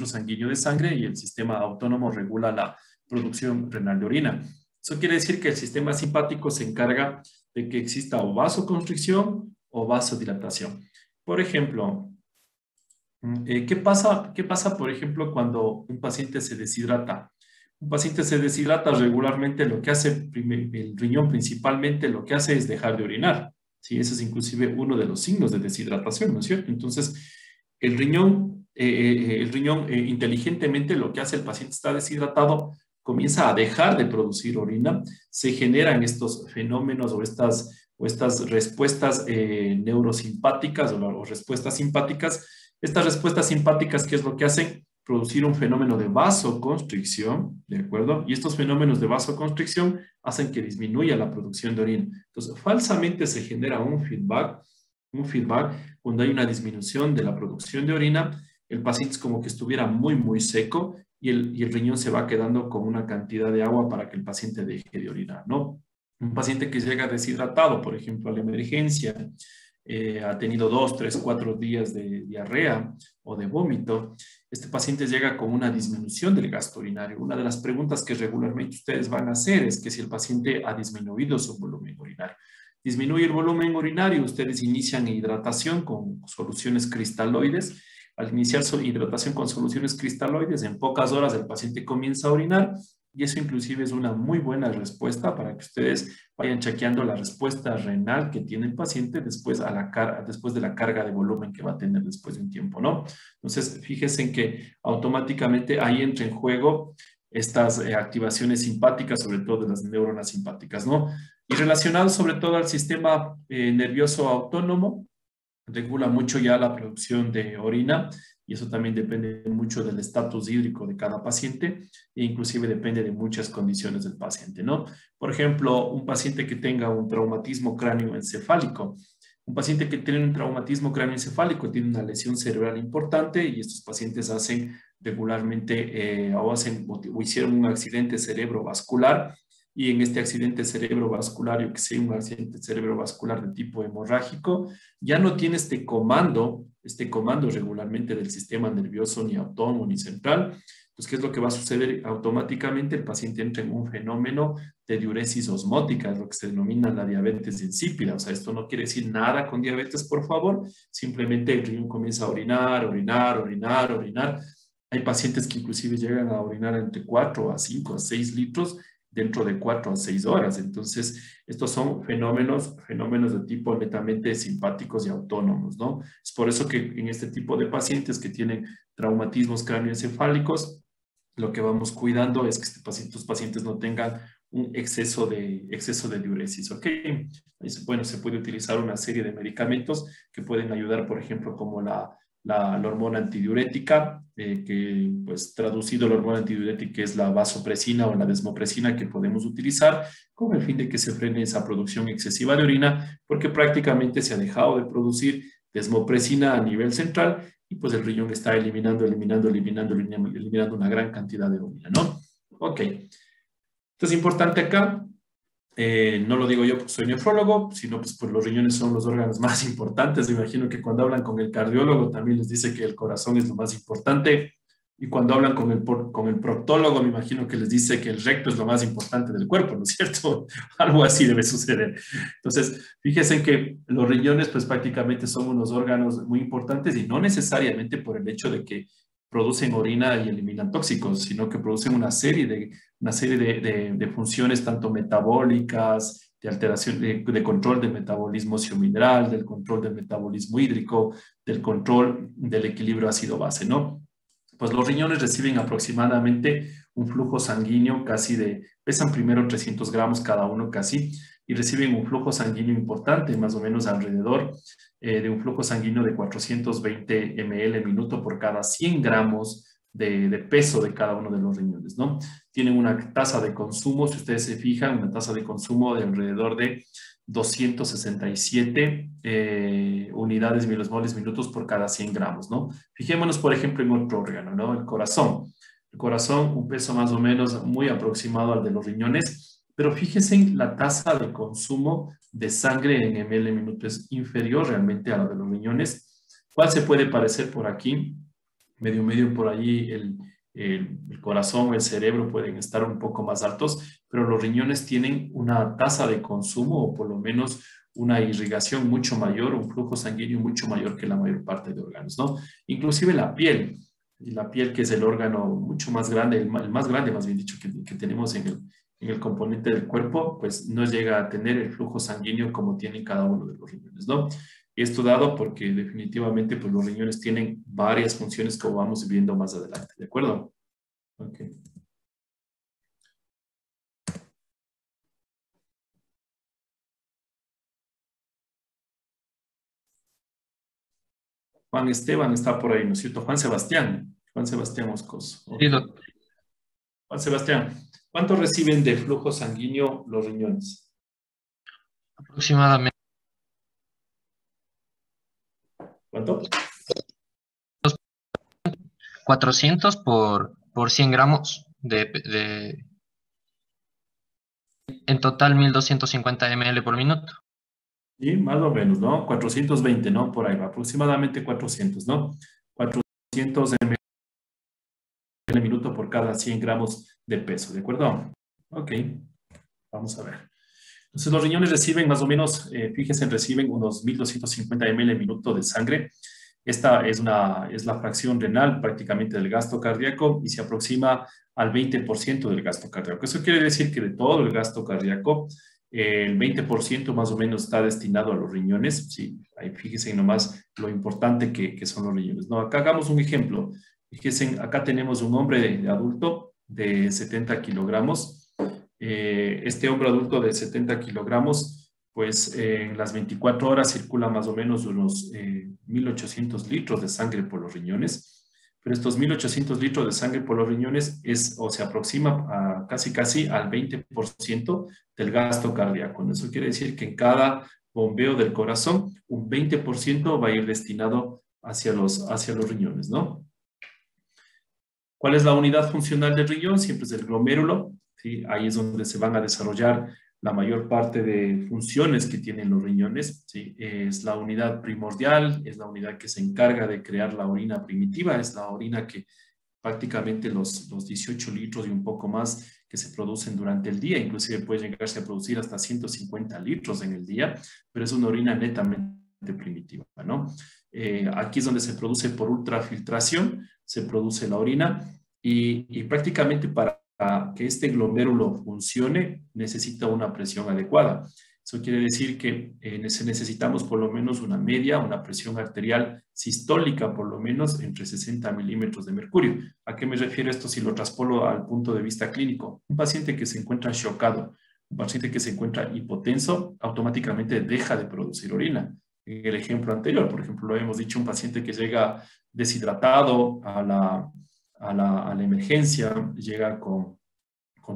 sanguíneo de sangre, y el sistema autónomo regula la producción renal de orina. Eso quiere decir que el sistema simpático se encarga de que exista o vasoconstricción o vasodilatación. Por ejemplo, ¿qué pasa, por ejemplo, cuando un paciente se deshidrata? Un paciente se deshidrata regularmente, lo que hace el riñón principalmente, lo que hace es dejar de orinar. ¿Sí? Ese es inclusive uno de los signos de deshidratación, ¿no es cierto? Entonces, el riñón inteligentemente, lo que hace el paciente está deshidratado, comienza a dejar de producir orina, se generan estos fenómenos o estas respuestas neurosimpáticas o respuestas simpáticas. Estas respuestas simpáticas, ¿qué es lo que hacen? Producir un fenómeno de vasoconstricción, ¿de acuerdo? Y estos fenómenos de vasoconstricción hacen que disminuya la producción de orina. Entonces, falsamente se genera un feedback cuando hay una disminución de la producción de orina. El paciente es como que estuviera muy seco, y el riñón se va quedando con una cantidad de agua para que el paciente deje de orinar, ¿no? Un paciente que llega deshidratado, por ejemplo, a la emergencia, ha tenido 2, 3, 4 días de diarrea o de vómito, este paciente llega con una disminución del gasto urinario. Una de las preguntas que regularmente ustedes van a hacer es que si el paciente ha disminuido su volumen urinario. Disminuye el volumen urinario, ustedes inician hidratación con soluciones cristaloides. Al iniciar su hidratación con soluciones cristaloides, en pocas horas el paciente comienza a orinar, y eso inclusive es una muy buena respuesta para que ustedes vayan chequeando la respuesta renal que tiene el paciente después de la carga de volumen que va a tener después de un tiempo, ¿no? Entonces, fíjense en que automáticamente ahí entra en juego estas activaciones simpáticas, sobre todo de las neuronas simpáticas, ¿no? Y relacionado sobre todo al sistema nervioso autónomo, regula mucho ya la producción de orina, y eso también depende mucho del estatus hídrico de cada paciente, e inclusive depende de muchas condiciones del paciente, ¿no? Por ejemplo, un paciente que tenga un traumatismo cráneoencefálico. Un paciente que tiene un traumatismo cráneoencefálico tiene una lesión cerebral importante, y estos pacientes hacen regularmente o hicieron un accidente cerebrovascular, y en este accidente cerebrovascular, que sea un accidente cerebrovascular de tipo hemorrágico, ya no tiene este comando regularmente del sistema nervioso ni autónomo ni central. Entonces, ¿qué es lo que va a suceder? Automáticamente el paciente entra en un fenómeno de diuresis osmótica, es lo que se denomina la diabetes insípida. O sea, esto no quiere decir nada con diabetes, por favor. Simplemente el riñón comienza a orinar. Hay pacientes que inclusive llegan a orinar entre 4 a 5 a 6 litros dentro de 4 a 6 horas. Entonces, estos son fenómenos de tipo netamente simpáticos y autónomos, ¿no? Es por eso que en este tipo de pacientes que tienen traumatismos cráneoencefálicos, lo que vamos cuidando es que estos pacientes no tengan un exceso de diuresis, ¿ok? Bueno, se puede utilizar una serie de medicamentos que pueden ayudar, por ejemplo, como la hormona antidiurética, que pues traducido la hormona antidiurética es la vasopresina o la desmopresina que podemos utilizar con el fin de que se frene esa producción excesiva de orina, porque prácticamente se ha dejado de producir desmopresina a nivel central y pues el riñón está eliminando una gran cantidad de orina, ¿no? Ok. Entonces, importante acá, no lo digo yo porque soy nefrólogo, sino pues los riñones son los órganos más importantes. Me imagino que cuando hablan con el cardiólogo también les dice que el corazón es lo más importante. Y cuando hablan con el proctólogo, me imagino que les dice que el recto es lo más importante del cuerpo, ¿no es cierto? Algo así debe suceder. Entonces, fíjense que los riñones pues prácticamente son unos órganos muy importantes y no necesariamente por el hecho de que producen orina y eliminan tóxicos, sino que producen una serie de funciones tanto metabólicas, de alteración, de control del metabolismo óseo-mineral, del control del metabolismo hídrico, del control del equilibrio ácido-base, ¿no? Pues los riñones reciben aproximadamente un flujo sanguíneo pesan primero 300 gramos cada uno casi, y reciben un flujo sanguíneo importante, más o menos alrededor de un flujo sanguíneo de 420 ml minuto por cada 100 gramos de peso de cada uno de los riñones, ¿no? Tienen una tasa de consumo, si ustedes se fijan, una tasa de consumo de alrededor de 267 unidades milosmoles minutos por cada 100 gramos, ¿no? Fijémonos, por ejemplo, en otro órgano, ¿no? El corazón. El corazón, un peso más o menos muy aproximado al de los riñones, pero fíjense en la tasa de consumo de sangre en ml minuto, es inferior realmente a la de los riñones. ¿Cuál se puede parecer por aquí? Medio por allí el corazón o el cerebro pueden estar un poco más altos, pero los riñones tienen una tasa de consumo o por lo menos una irrigación mucho mayor, un flujo sanguíneo mucho mayor que la mayor parte de órganos, ¿no? Inclusive la piel, y la piel que es el órgano mucho más grande, el más grande más bien dicho que tenemos en el componente del cuerpo, pues no llega a tener el flujo sanguíneo como tiene cada uno de los riñones, ¿no? Esto dado porque definitivamente pues, los riñones tienen varias funciones como vamos viendo más adelante, ¿de acuerdo? Ok. Juan Esteban está por ahí, ¿no es cierto? Juan Sebastián Moscoso. Okay. Sí, doctor. Juan Sebastián, ¿cuánto reciben de flujo sanguíneo los riñones? Aproximadamente. ¿Cuánto? 400 por 100 gramos en total 1250 ml por minuto. Y más o menos, ¿no? 420, ¿no? Por ahí va, aproximadamente 400, ¿no? 400 ml minuto por cada 100 gramos de peso, ¿de acuerdo? Ok, vamos a ver. Entonces los riñones reciben más o menos, fíjense, reciben unos 1250 ml minuto de sangre. Esta es la fracción renal prácticamente del gasto cardíaco y se aproxima al 20% del gasto cardíaco. Eso quiere decir que de todo el gasto cardíaco, el 20% más o menos está destinado a los riñones. Sí, ahí fíjense nomás lo importante que son los riñones, ¿no? Acá hagamos un ejemplo. Fíjense, acá tenemos un hombre adulto de 70 kilogramos. Este hombre adulto de 70 kilogramos, pues en las 24 horas circula más o menos unos 1.800 litros de sangre por los riñones. Pero estos 1.800 litros de sangre por los riñones se aproxima a casi al 20% del gasto cardíaco. Eso quiere decir que en cada bombeo del corazón, un 20% va a ir destinado hacia los riñones, ¿no? ¿Cuál es la unidad funcional del riñón? Siempre es el glomérulo, ¿sí? Ahí es donde se van a desarrollar la mayor parte de funciones que tienen los riñones, ¿sí? Es la unidad primordial, es la unidad que se encarga de crear la orina primitiva, es la orina que prácticamente los 18 litros y un poco más que se producen durante el día, inclusive puede llegarse a producir hasta 150 litros en el día, pero es una orina netamente primitiva, ¿no? Aquí es donde se produce por ultrafiltración, se produce la orina y prácticamente para que este glomérulo funcione, necesita una presión adecuada. Eso quiere decir que necesitamos por lo menos una media, una presión arterial sistólica, por lo menos entre 60 milímetros de mercurio. ¿A qué me refiero esto si lo traspolo al punto de vista clínico? Un paciente que se encuentra chocado, un paciente que se encuentra hipotenso, automáticamente deja de producir orina. En el ejemplo anterior, por ejemplo, lo hemos dicho, un paciente que llega deshidratado a la emergencia, llega con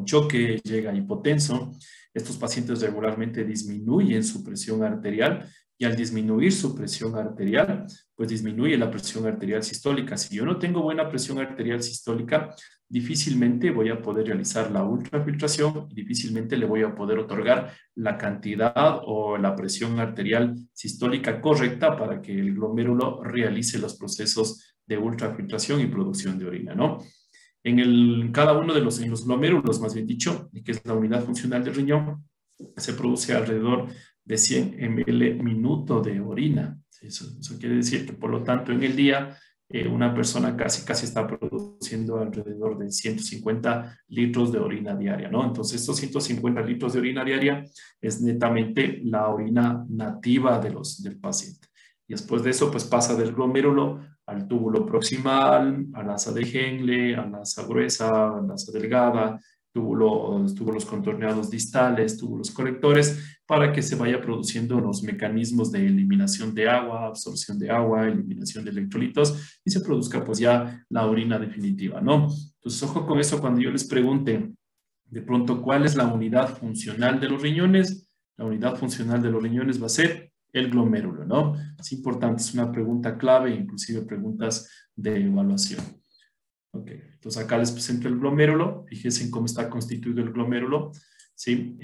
choque, llega hipotenso. Estos pacientes regularmente disminuyen su presión arterial y al disminuir su presión arterial, pues disminuye la presión arterial sistólica. Si yo no tengo buena presión arterial sistólica, difícilmente voy a poder realizar la ultrafiltración y difícilmente le voy a poder otorgar la cantidad o la presión arterial sistólica correcta para que el glomérulo realice los procesos de ultrafiltración y producción de orina, ¿no? En cada uno de los glomérulos, más bien dicho, que es la unidad funcional del riñón, se produce alrededor de 100 ml minuto de orina. Eso quiere decir que, por lo tanto, en el día, una persona casi está produciendo alrededor de 150 litros de orina diaria, ¿no? Entonces, estos 150 litros de orina diaria es netamente la orina nativa del paciente. Y después de eso, pues pasa del glomérulo al túbulo proximal, a la asa de Henle, a la asa gruesa, a la asa delgada, túbulos contorneados distales, túbulos colectores, para que se vaya produciendo los mecanismos de eliminación de agua, absorción de agua, eliminación de electrolitos, y se produzca pues ya la orina definitiva, ¿no? Entonces, ojo con eso cuando yo les pregunte de pronto cuál es la unidad funcional de los riñones. La unidad funcional de los riñones va a ser el glomérulo, ¿no? Es importante, es una pregunta clave, inclusive preguntas de evaluación. Ok, entonces acá les presento el glomérulo. Fíjense en cómo está constituido el glomérulo, ¿sí?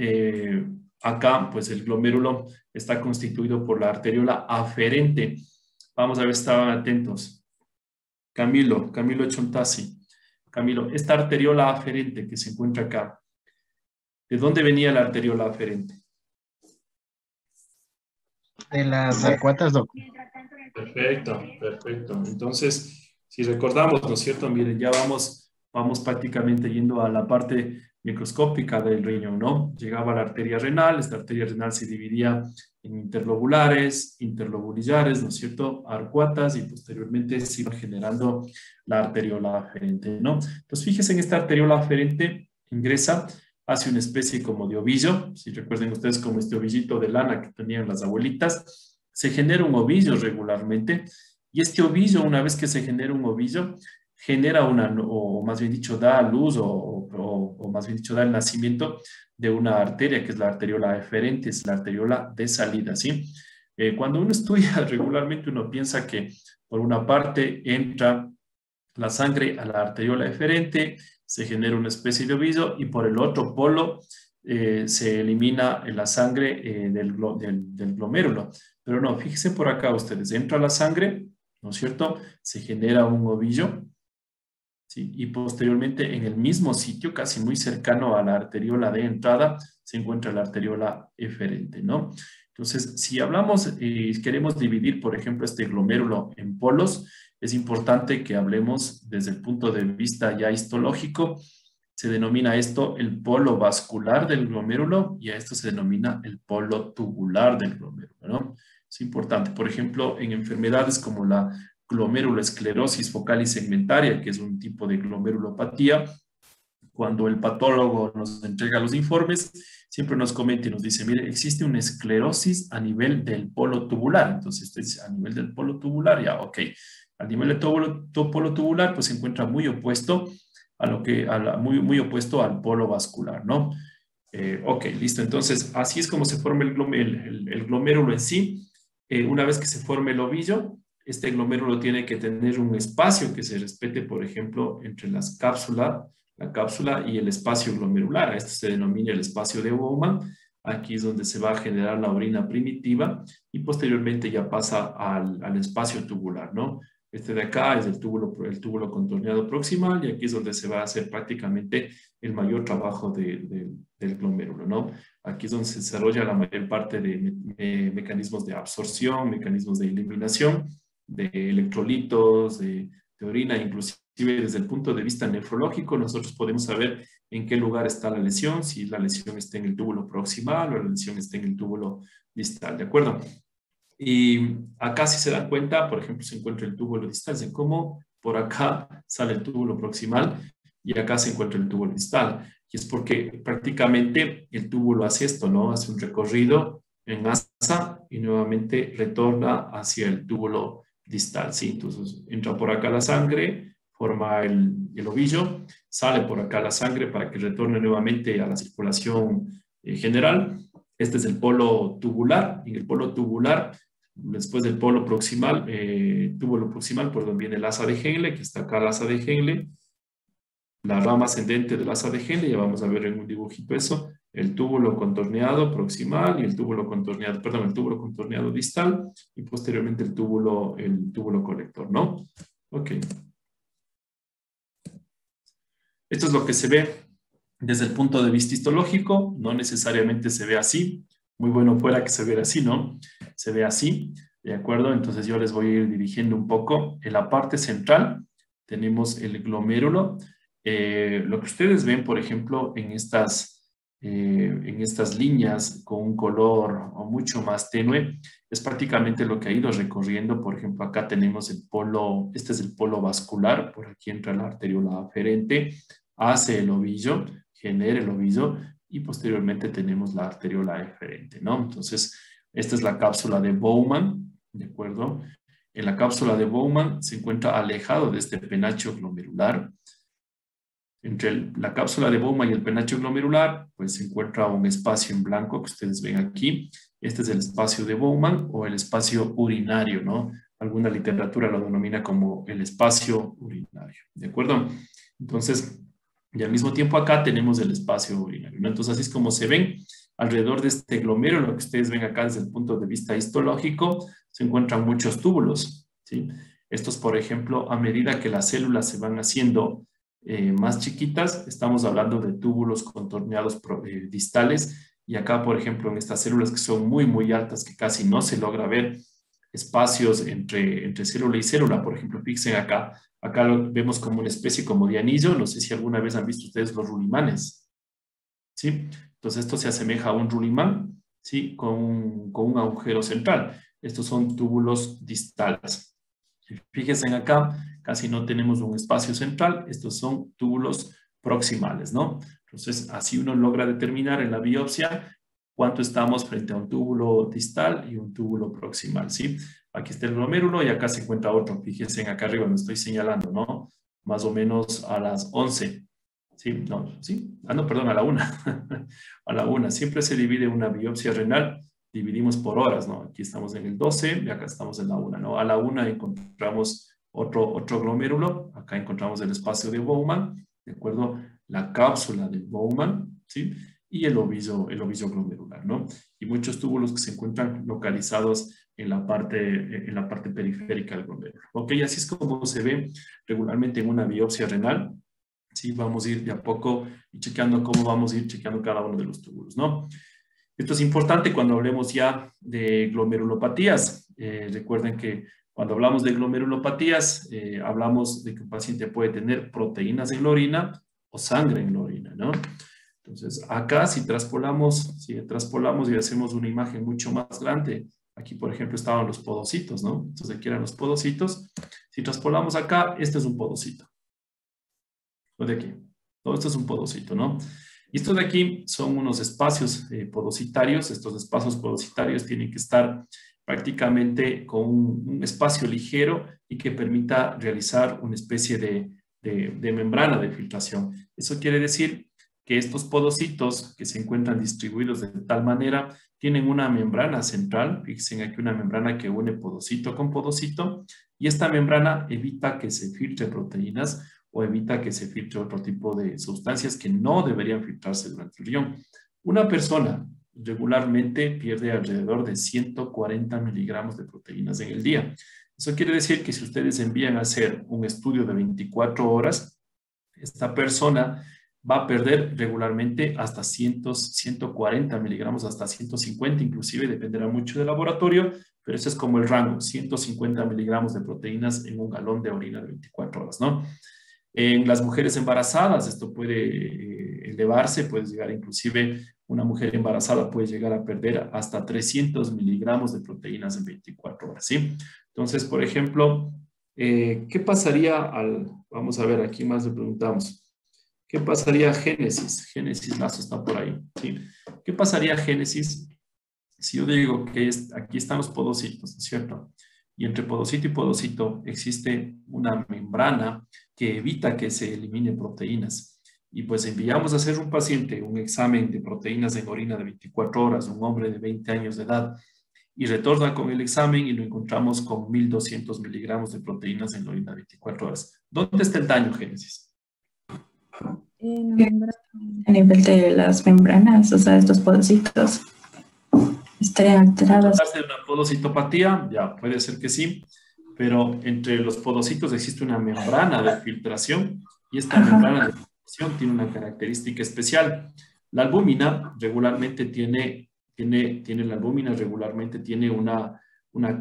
Acá, pues el glomérulo está constituido por la arteriola aferente. Vamos a ver si estaban atentos. Camilo Chontasi. Camilo, esta arteriola aferente que se encuentra acá, ¿de dónde venía la arteriola aferente? De las arcuatas, doc. Perfecto. Entonces, si recordamos, ¿no es cierto? Miren, ya vamos prácticamente yendo a la parte microscópica del riñón, ¿no? Llegaba la arteria renal, esta arteria renal se dividía en interlobulares, interlobulillares, ¿no es cierto? Arcuatas, y posteriormente se iba generando la arteriola aferente, ¿no? Entonces, fíjense en esta arteriola aferente, ingresa, hace una especie como de ovillo, si recuerden ustedes como este ovillito de lana que tenían las abuelitas, se genera un ovillo regularmente, y este ovillo, una vez que se genera un ovillo, genera o más bien dicho, da a luz, o más bien dicho, da el nacimiento de una arteria, que es la arteriola eferente, es la arteriola de salida, ¿sí? Cuando uno estudia regularmente, uno piensa que por una parte entra la sangre a la arteriola eferente, se genera una especie de ovillo, y por el otro polo se elimina la sangre del glomérulo. Pero no, fíjense por acá ustedes, entra la sangre, ¿no es cierto? Se genera un ovillo, ¿sí? Y posteriormente en el mismo sitio, casi muy cercano a la arteriola de entrada, se encuentra la arteriola eferente, ¿no? Entonces, si hablamos y queremos dividir, por ejemplo, este glomérulo en polos, es importante que hablemos desde el punto de vista ya histológico. Se denomina esto el polo vascular del glomérulo, y a esto se denomina el polo tubular del glomérulo, ¿no? Es importante, por ejemplo, en enfermedades como la glomerulosclerosis focal y segmentaria, que es un tipo de glomerulopatía, cuando el patólogo nos entrega los informes, siempre nos comenta y nos dice, mire, existe una esclerosis a nivel del polo tubular. Entonces, usted dice, a nivel del polo tubular, ya, ok. A nivel del polo tubular, pues se encuentra muy opuesto muy opuesto al polo vascular, ¿no? Ok, listo. Entonces, así es como se forma el glomérulo en sí. Una vez que se forme el ovillo, este glomérulo tiene que tener un espacio que se respete, por ejemplo, entre la cápsula y el espacio glomerular. A esto se denomina el espacio de Bowman. Aquí es donde se va a generar la orina primitiva, y posteriormente ya pasa al espacio tubular, ¿no? Este de acá es el túbulo contorneado proximal, y aquí es donde se va a hacer prácticamente el mayor trabajo del glomérulo, ¿no? Aquí es donde se desarrolla la mayor parte de mecanismos de absorción, mecanismos de eliminación, de electrolitos, de de orina, inclusive desde el punto de vista nefrológico, nosotros podemos saber en qué lugar está la lesión, si la lesión está en el túbulo proximal o la lesión está en el túbulo distal, ¿de acuerdo? Y acá si se dan cuenta, por ejemplo, se encuentra el túbulo distal, ¿de cómo? Por acá sale el túbulo proximal y acá se encuentra el túbulo distal. Y es porque prácticamente el túbulo hace esto, ¿no? Hace un recorrido en masa y nuevamente retorna hacia el túbulo distal, ¿sí? Entonces entra por acá la sangre, forma el ovillo, sale por acá la sangre para que retorne nuevamente a la circulación general. Este es el polo tubular. En el polo tubular, después del polo proximal, túbulo proximal, por donde viene el asa de Henle, que está acá el asa de Henle, la rama ascendente del asa de Henle, ya vamos a ver en un dibujito eso, el túbulo contorneado proximal y el túbulo contorneado, perdón, el túbulo contorneado distal y posteriormente el túbulo colector, ¿no? Ok. Esto es lo que se ve desde el punto de vista histológico, no necesariamente se ve así, muy bueno fuera que se vea así, ¿no? Se ve así, ¿de acuerdo? Entonces yo les voy a ir dirigiendo un poco. En la parte central tenemos el glomérulo. Lo que ustedes ven, por ejemplo, en estas líneas con un color mucho más tenue, es prácticamente lo que ha ido recorriendo. Por ejemplo, acá tenemos el polo, este es el polo vascular, por aquí entra la arteriola aferente, hace el ovillo, genera el ovillo y posteriormente tenemos la arteriola eferente, ¿no? Entonces, esta es la cápsula de Bowman, ¿de acuerdo? En la cápsula de Bowman se encuentra alejado de este penacho glomerular. Entre la cápsula de Bowman y el penacho glomerular, pues se encuentra un espacio en blanco que ustedes ven aquí. Este es el espacio de Bowman o el espacio urinario, ¿no? Alguna literatura lo denomina como el espacio urinario, ¿de acuerdo? Entonces, y al mismo tiempo acá tenemos el espacio urinario, ¿no? Entonces, así es como se ven alrededor de este glomérulo, lo que ustedes ven acá desde el punto de vista histológico, se encuentran muchos túbulos, ¿sí? Estos, por ejemplo, a medida que las células se van haciendo más chiquitas, estamos hablando de túbulos contorneados distales, y acá, por ejemplo, en estas células que son muy, muy altas, que casi no se logra ver espacios entre célula y célula, por ejemplo, fíjense acá, lo vemos como una especie como de anillo, no sé si alguna vez han visto ustedes los rulimanes, ¿sí? Entonces esto se asemeja a un rulimán, ¿sí? Con un agujero central. Estos son túbulos distales. Fíjense acá, casi no tenemos un espacio central, estos son túbulos proximales, ¿no? Entonces así uno logra determinar en la biopsia cuánto estamos frente a un túbulo distal y un túbulo proximal, ¿sí? Aquí está el glomérulo y acá se encuentra otro. Fíjense acá arriba, me estoy señalando, ¿no? Más o menos a las 11. ¿Sí? No, ¿sí? Ah, no, perdón, a la 1. A la 1. Siempre se divide una biopsia renal, dividimos por horas, ¿no? Aquí estamos en el 12 y acá estamos en la 1, ¿no? A la 1 encontramos otro glomérulo. Acá encontramos el espacio de Bowman, ¿de acuerdo? La cápsula de Bowman, ¿sí? Y el ovillo glomerular, ¿no? Y muchos túbulos que se encuentran localizados en la parte periférica del glomérulo. Ok, así es como se ve regularmente en una biopsia renal. Sí, vamos a ir de a poco y chequeando cómo vamos a ir chequeando cada uno de los túbulos, ¿no? Esto es importante cuando hablemos ya de glomerulopatías. Recuerden que cuando hablamos de glomerulopatías, hablamos de que un paciente puede tener proteínas en la orina o sangre en la orina, ¿no? Entonces, acá si traspolamos y hacemos una imagen mucho más grande, aquí por ejemplo estaban los podocitos, ¿no? Entonces aquí eran los podocitos. Si traspolamos acá, este es un podocito. Lo de aquí. Todo esto es un podocito, ¿no? Y estos de aquí son unos espacios podocitarios. Estos espacios podocitarios tienen que estar prácticamente con un espacio ligero y que permita realizar una especie de membrana de filtración. Eso quiere decir que estos podocitos que se encuentran distribuidos de tal manera tienen una membrana central. Fíjense aquí una membrana que une podocito con podocito y esta membrana evita que se filtre proteínas o evita que se filtre otro tipo de sustancias que no deberían filtrarse durante el riñón. Una persona regularmente pierde alrededor de 140 miligramos de proteínas en el día. Eso quiere decir que si ustedes envían a hacer un estudio de 24 horas, esta persona va a perder regularmente hasta 140 miligramos, hasta 150 inclusive, dependerá mucho del laboratorio, pero ese es como el rango, 150 miligramos de proteínas en un galón de orina de 24 horas, ¿no? En las mujeres embarazadas esto puede elevarse, puede llegar inclusive, una mujer embarazada puede llegar a perder hasta 300 miligramos de proteínas en 24 horas, ¿sí? Entonces, por ejemplo, ¿qué pasaría vamos a ver, aquí más le preguntamos, ¿qué pasaría a Génesis? Génesis Lazo está por ahí, ¿sí? ¿Qué pasaría a Génesis si yo digo que aquí están los podocitos, ¿no es cierto? Y entre podocito y podocito existe una membrana que evita que se eliminen proteínas. Y pues enviamos a hacer un paciente un examen de proteínas en orina de 24 horas, un hombre de 20 años de edad, y retorna con el examen y lo encontramos con 1200 miligramos de proteínas en la orina de 24 horas. ¿Dónde está el daño, Génesis? A nivel de las membranas, o sea, estos podocitos estarían alterados. ¿Tratarse de una podocitopatía? Ya, puede ser que sí, pero entre los podocitos existe una membrana de filtración y esta membrana de filtración tiene una característica especial. La albúmina regularmente tiene la albúmina regularmente tiene una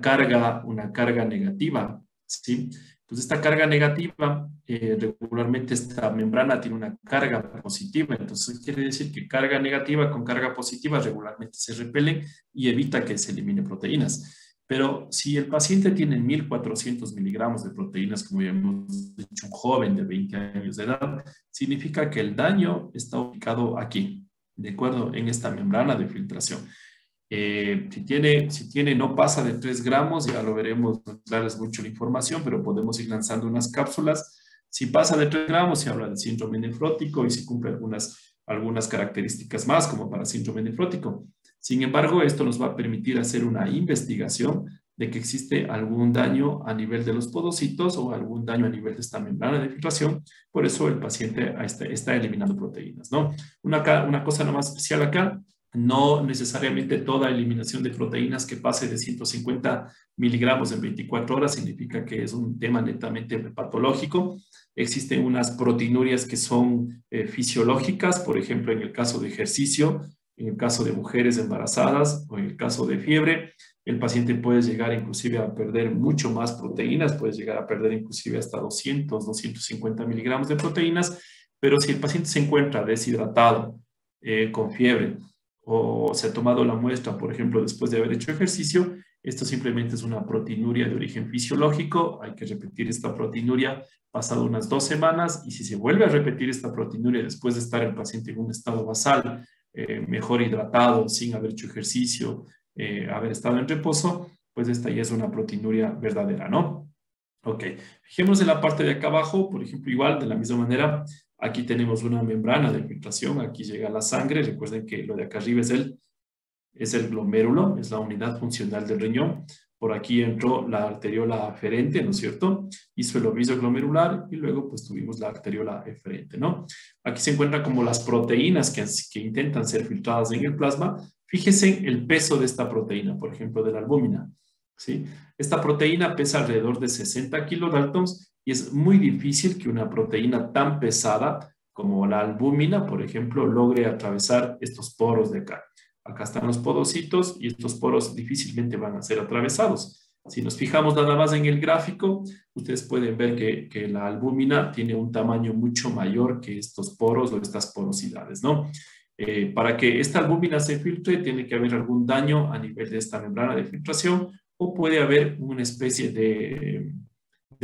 carga negativa, ¿sí? Entonces, esta carga negativa, regularmente esta membrana tiene una carga positiva. Entonces, quiere decir que carga negativa con carga positiva regularmente se repelen y evita que se eliminen proteínas. Pero si el paciente tiene 1400 miligramos de proteínas, como ya hemos dicho, un joven de 20 años de edad, significa que el daño está ubicado aquí, de acuerdo, en esta membrana de filtración. Si tiene, no pasa de 3 gramos, ya lo veremos, no darles mucho la información, pero podemos ir lanzando unas cápsulas. Si pasa de 3 gramos, se habla de síndrome nefrótico y se cumple algunas características más, como para síndrome nefrótico. Sin embargo, esto nos va a permitir hacer una investigación de que existe algún daño a nivel de los podocitos o algún daño a nivel de esta membrana de filtración. Por eso el paciente está eliminando proteínas, ¿no? Una cosa nomás especial acá. No necesariamente toda eliminación de proteínas que pase de 150 miligramos en 24 horas significa que es un tema netamente patológico. Existen unas proteinurias que son fisiológicas, por ejemplo, en el caso de ejercicio, en el caso de mujeres embarazadas o en el caso de fiebre, el paciente puede llegar inclusive a perder mucho más proteínas, puede llegar a perder inclusive hasta 200, 250 miligramos de proteínas, pero si el paciente se encuentra deshidratado, con fiebre, o se ha tomado la muestra, por ejemplo, después de haber hecho ejercicio, esto simplemente es una proteinuria de origen fisiológico. Hay que repetir esta proteinuria pasado unas 2 semanas, y si se vuelve a repetir esta proteinuria después de estar el paciente en un estado basal, mejor hidratado, sin haber hecho ejercicio, haber estado en reposo, pues esta ya es una proteinuria verdadera, ¿no? Ok, fijémonos en la parte de acá abajo, por ejemplo, igual, de la misma manera. Aquí tenemos una membrana de filtración, aquí llega la sangre. Recuerden que lo de acá arriba es el glomérulo, es la unidad funcional del riñón. Por aquí entró la arteriola aferente, ¿no es cierto? Hizo el ovillo glomerular y luego pues tuvimos la arteriola eferente, ¿no? Aquí se encuentran como las proteínas que intentan ser filtradas en el plasma. Fíjense el peso de esta proteína, por ejemplo, de la albúmina, ¿sí? Esta proteína pesa alrededor de 60 kilodaltons. Y es muy difícil que una proteína tan pesada como la albúmina, por ejemplo, logre atravesar estos poros de acá. Acá están los podocitos y estos poros difícilmente van a ser atravesados. Si nos fijamos nada más en el gráfico, ustedes pueden ver que la albúmina tiene un tamaño mucho mayor que estos poros o estas porosidades, ¿no? Para que esta albúmina se filtre, tiene que haber algún daño a nivel de esta membrana de filtración, o puede haber una especie de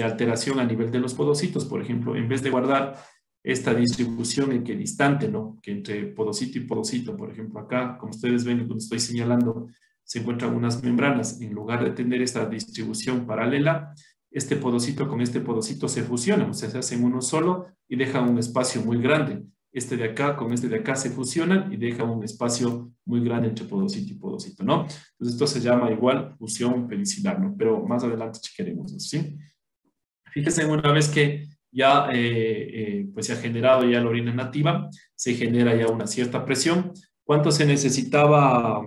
alteración a nivel de los podocitos. Por ejemplo, en vez de guardar esta distribución equidistante, ¿no? Que entre podocito y podocito, por ejemplo, acá, como ustedes ven, cuando estoy señalando, se encuentran unas membranas. En lugar de tener esta distribución paralela, este podocito con este podocito se fusionan, o sea, se hacen uno solo y dejan un espacio muy grande. Este de acá con este de acá se fusionan y dejan un espacio muy grande entre podocito y podocito, ¿no? Entonces esto se llama igual fusión penicilar, ¿no? Pero más adelante chequearemos eso, ¿sí? Fíjense, una vez que ya pues se ha generado ya la orina nativa, se genera ya una cierta presión. ¿Cuánto se necesitaba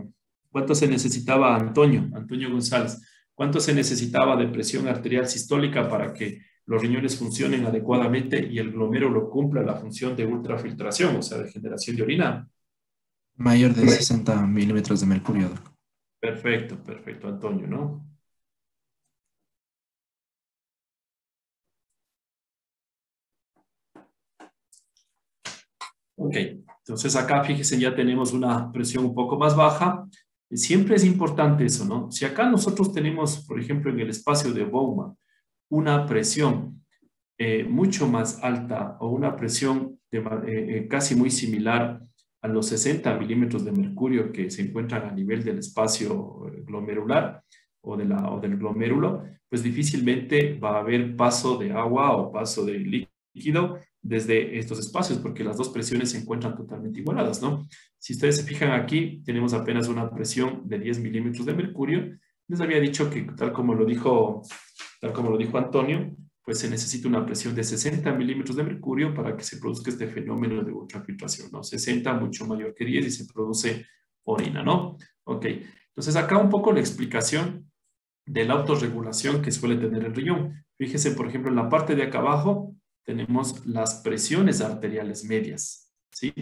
Antonio González? ¿Cuánto se necesitaba de presión arterial sistólica para que los riñones funcionen adecuadamente y el glomérulo cumpla la función de ultrafiltración, o sea, de generación de orina? Mayor de 60 milímetros de mercurio, doc. Perfecto, perfecto, Antonio, ¿no? Ok, entonces acá fíjense, ya tenemos una presión un poco más baja. Siempre es importante eso, ¿no? Si acá nosotros tenemos, por ejemplo, en el espacio de Bowman, una presión mucho más alta o una presión casi muy similar a los 60 milímetros de mercurio que se encuentran a nivel del espacio glomerular o del glomérulo, pues difícilmente va a haber paso de agua o paso de líquido desde estos espacios, porque las dos presiones se encuentran totalmente igualadas, ¿no? Si ustedes se fijan aquí, tenemos apenas una presión de 10 milímetros de mercurio. Les había dicho que, tal como lo dijo Antonio, pues se necesita una presión de 60 milímetros de mercurio para que se produzca este fenómeno de ultrafiltración, ¿no? 60 mucho mayor que 10 y se produce orina, ¿no? Ok, entonces acá un poco la explicación de la autorregulación que suele tener el riñón. Fíjese, por ejemplo, en la parte de acá abajo tenemos las presiones arteriales medias, ¿sí?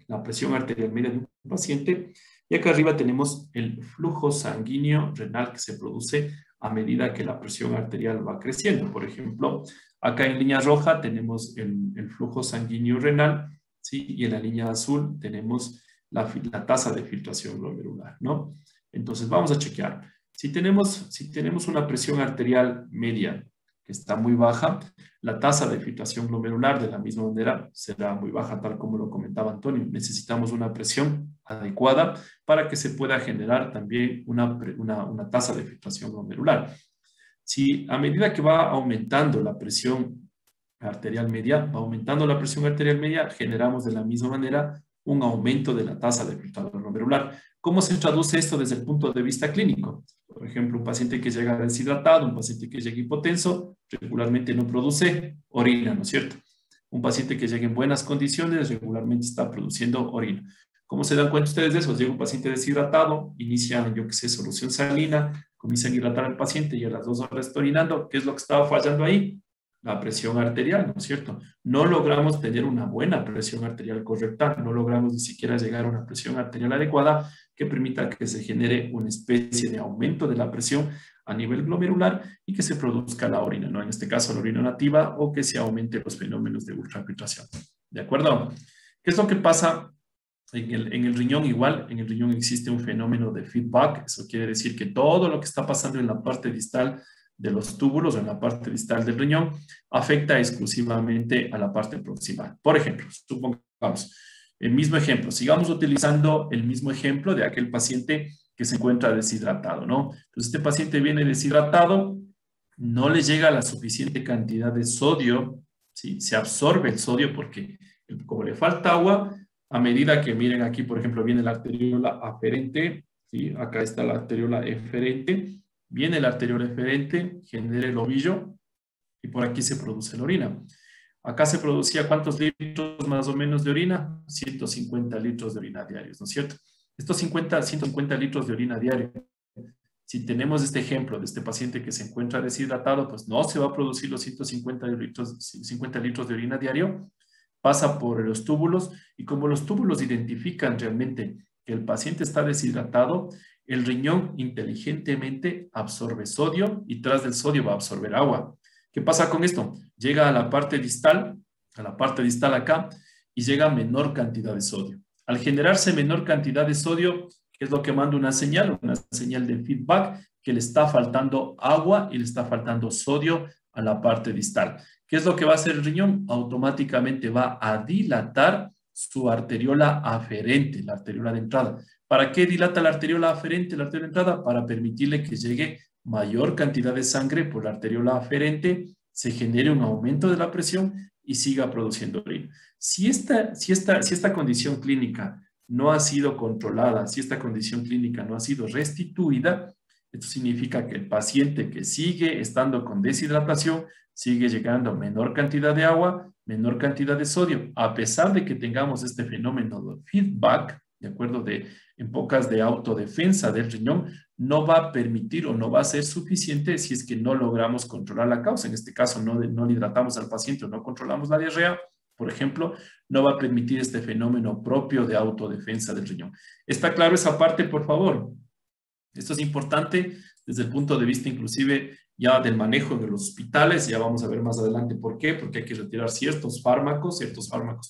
La presión arterial media de un paciente. Y acá arriba tenemos el flujo sanguíneo renal que se produce a medida que la presión arterial va creciendo. Por ejemplo, acá en línea roja tenemos el flujo sanguíneo renal, ¿sí? Y en la línea azul tenemos la tasa de filtración glomerular, ¿no? Entonces vamos a chequear. Si tenemos una presión arterial media que está muy baja, la tasa de filtración glomerular de la misma manera será muy baja, tal como lo comentaba Antonio. Necesitamos una presión adecuada para que se pueda generar también una tasa de filtración glomerular. Si a medida que va aumentando la presión arterial media, generamos de la misma manera un aumento de la tasa de filtrado glomerular. ¿Cómo se traduce esto desde el punto de vista clínico? Por ejemplo, un paciente que llega deshidratado, un paciente que llega hipotenso, regularmente no produce orina, ¿no es cierto? Un paciente que llega en buenas condiciones, regularmente está produciendo orina. ¿Cómo se dan cuenta ustedes de eso? Llega un paciente deshidratado, inician, yo qué sé, solución salina, comienzan a hidratar al paciente y a las 2 horas está orinando. ¿Qué es lo que estaba fallando ahí? La presión arterial, ¿no es cierto? No logramos tener una buena presión arterial correcta, no logramos ni siquiera llegar a una presión arterial adecuada que permita que se genere una especie de aumento de la presión a nivel glomerular y que se produzca la orina, ¿no? En este caso la orina nativa, o que se aumente los fenómenos de ultrafiltración. ¿De acuerdo? ¿Qué es lo que pasa en el riñón? Igual, en el riñón existe un fenómeno de feedback. Eso quiere decir que todo lo que está pasando en la parte distal de los túbulos o en la parte distal del riñón afecta exclusivamente a la parte proximal. Por ejemplo, supongamos, el mismo ejemplo, sigamos utilizando el mismo ejemplo de aquel paciente que se encuentra deshidratado, ¿no? Entonces, este paciente viene deshidratado, no le llega la suficiente cantidad de sodio, ¿sí? Se absorbe el sodio porque como le falta agua, a medida que, miren aquí, por ejemplo, viene la arteriola aferente, ¿sí? Acá está la arteriola eferente, viene la arteriola eferente, genera el ovillo y por aquí se produce la orina. Acá se producía ¿cuántos litros más o menos de orina? 150 litros de orina diarios, ¿no es cierto? Estos 150 litros de orina diario, si tenemos este ejemplo de este paciente que se encuentra deshidratado, pues no se va a producir los 50 litros de orina diario, pasa por los túbulos y como los túbulos identifican realmente que el paciente está deshidratado, el riñón inteligentemente absorbe sodio y tras del sodio va a absorber agua. ¿Qué pasa con esto? Llega a la parte distal acá, y llega menor cantidad de sodio. Al generarse menor cantidad de sodio, ¿qué es lo que manda una señal de feedback, que le está faltando agua y le está faltando sodio a la parte distal. ¿Qué es lo que va a hacer el riñón? Automáticamente va a dilatar su arteriola aferente, la arteriola de entrada. ¿Para qué dilata la arteriola aferente, la arteriola de entrada? Para permitirle que llegue mayor cantidad de sangre por la arteriola aferente, se genere un aumento de la presión y siga produciendo orina. Si esta condición clínica no ha sido controlada, si esta condición clínica no ha sido restituida, esto significa que el paciente que sigue estando con deshidratación sigue llegando a menor cantidad de agua, menor cantidad de sodio. A pesar de que tengamos este fenómeno de feedback, ¿de acuerdo? En pocas de autodefensa del riñón, no va a permitir o no va a ser suficiente si es que no logramos controlar la causa. En este caso, no le hidratamos al paciente o no controlamos la diarrea, por ejemplo, no va a permitir este fenómeno propio de autodefensa del riñón. ¿Está claro esa parte, por favor? Esto es importante desde el punto de vista inclusive ya del manejo en los hospitales. Ya vamos a ver más adelante por qué, porque hay que retirar ciertos fármacos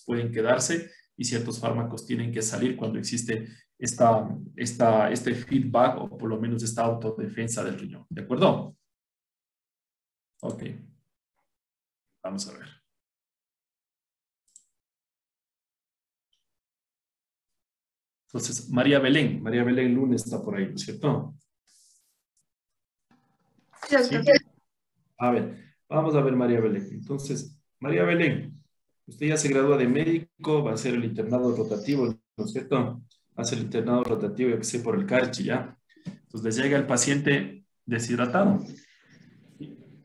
pueden quedarse y ciertos fármacos tienen que salir cuando existe este feedback o por lo menos esta autodefensa del riñón. ¿De acuerdo? Ok. Vamos a ver. Entonces, María Belén Lunes está por ahí, ¿no es cierto? Sí. A ver, vamos a ver María Belén. Entonces, María Belén, usted ya se gradúa de médico, va a hacer el internado rotativo, ¿no es cierto? Hace el internado rotativo, ya que sé, por el CARCHI, ¿ya? Entonces, le llega el paciente deshidratado.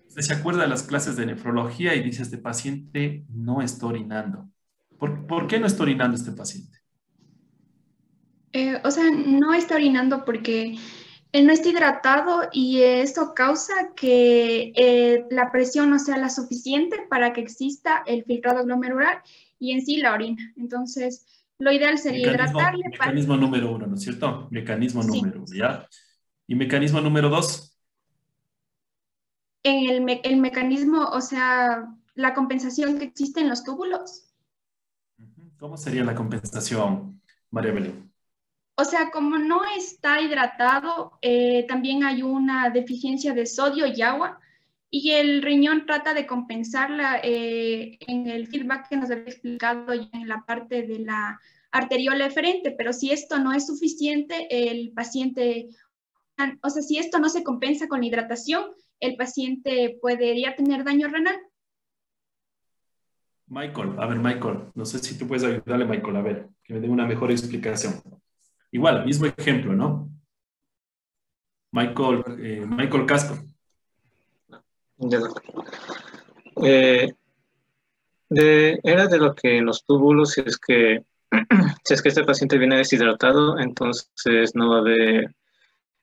Usted se acuerda de las clases de nefrología y dice, este paciente no está orinando. ¿Por qué no está orinando este paciente? O sea, no está orinando porque él no está hidratado y esto causa que la presión no sea la suficiente para que exista el filtrado glomerular y en sí la orina. Entonces, lo ideal sería hidratarle. Mecanismo número 1, ¿no es cierto? Mecanismo número 1, ¿ya? ¿Y mecanismo número 2? En el mecanismo, o sea, la compensación que existe en los túbulos. ¿Cómo sería la compensación, María Belén? O sea, como no está hidratado, también hay una deficiencia de sodio y agua y el riñón trata de compensarla en el feedback que nos había explicado ya en la parte de la arteriola eferente, pero si esto no es suficiente, el paciente, o sea, si esto no se compensa con la hidratación, el paciente podría tener daño renal. Michael, no sé si tú puedes ayudarle, Michael, a ver, que me dé una mejor explicación. Igual, mismo ejemplo, ¿no? Michael Casco. Era de lo que en los túbulos, si es que este paciente viene deshidratado, entonces no va a haber,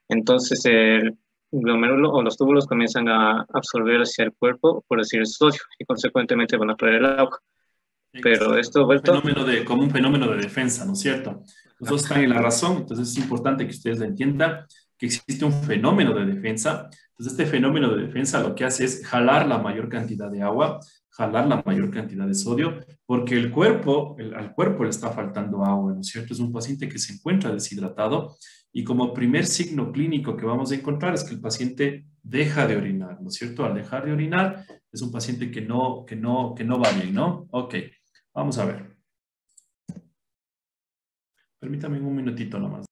entonces el glomérulo o los túbulos comienzan a absorber hacia el cuerpo, por decir, el sodio, y consecuentemente van a traer el agua. Pero esto vuelto... Como un fenómeno de defensa, ¿no es cierto? Los dos están en la razón, entonces es importante que ustedes lo entiendan, que existe un fenómeno de defensa. Entonces este fenómeno de defensa lo que hace es jalar la mayor cantidad de agua, jalar la mayor cantidad de sodio, porque al cuerpo le está faltando agua, ¿no es cierto? Es un paciente que se encuentra deshidratado y como primer signo clínico que vamos a encontrar es que el paciente deja de orinar, ¿no es cierto? Al dejar de orinar es un paciente que no va bien, ¿no? Ok, vamos a ver. Permítame un minutito nomás.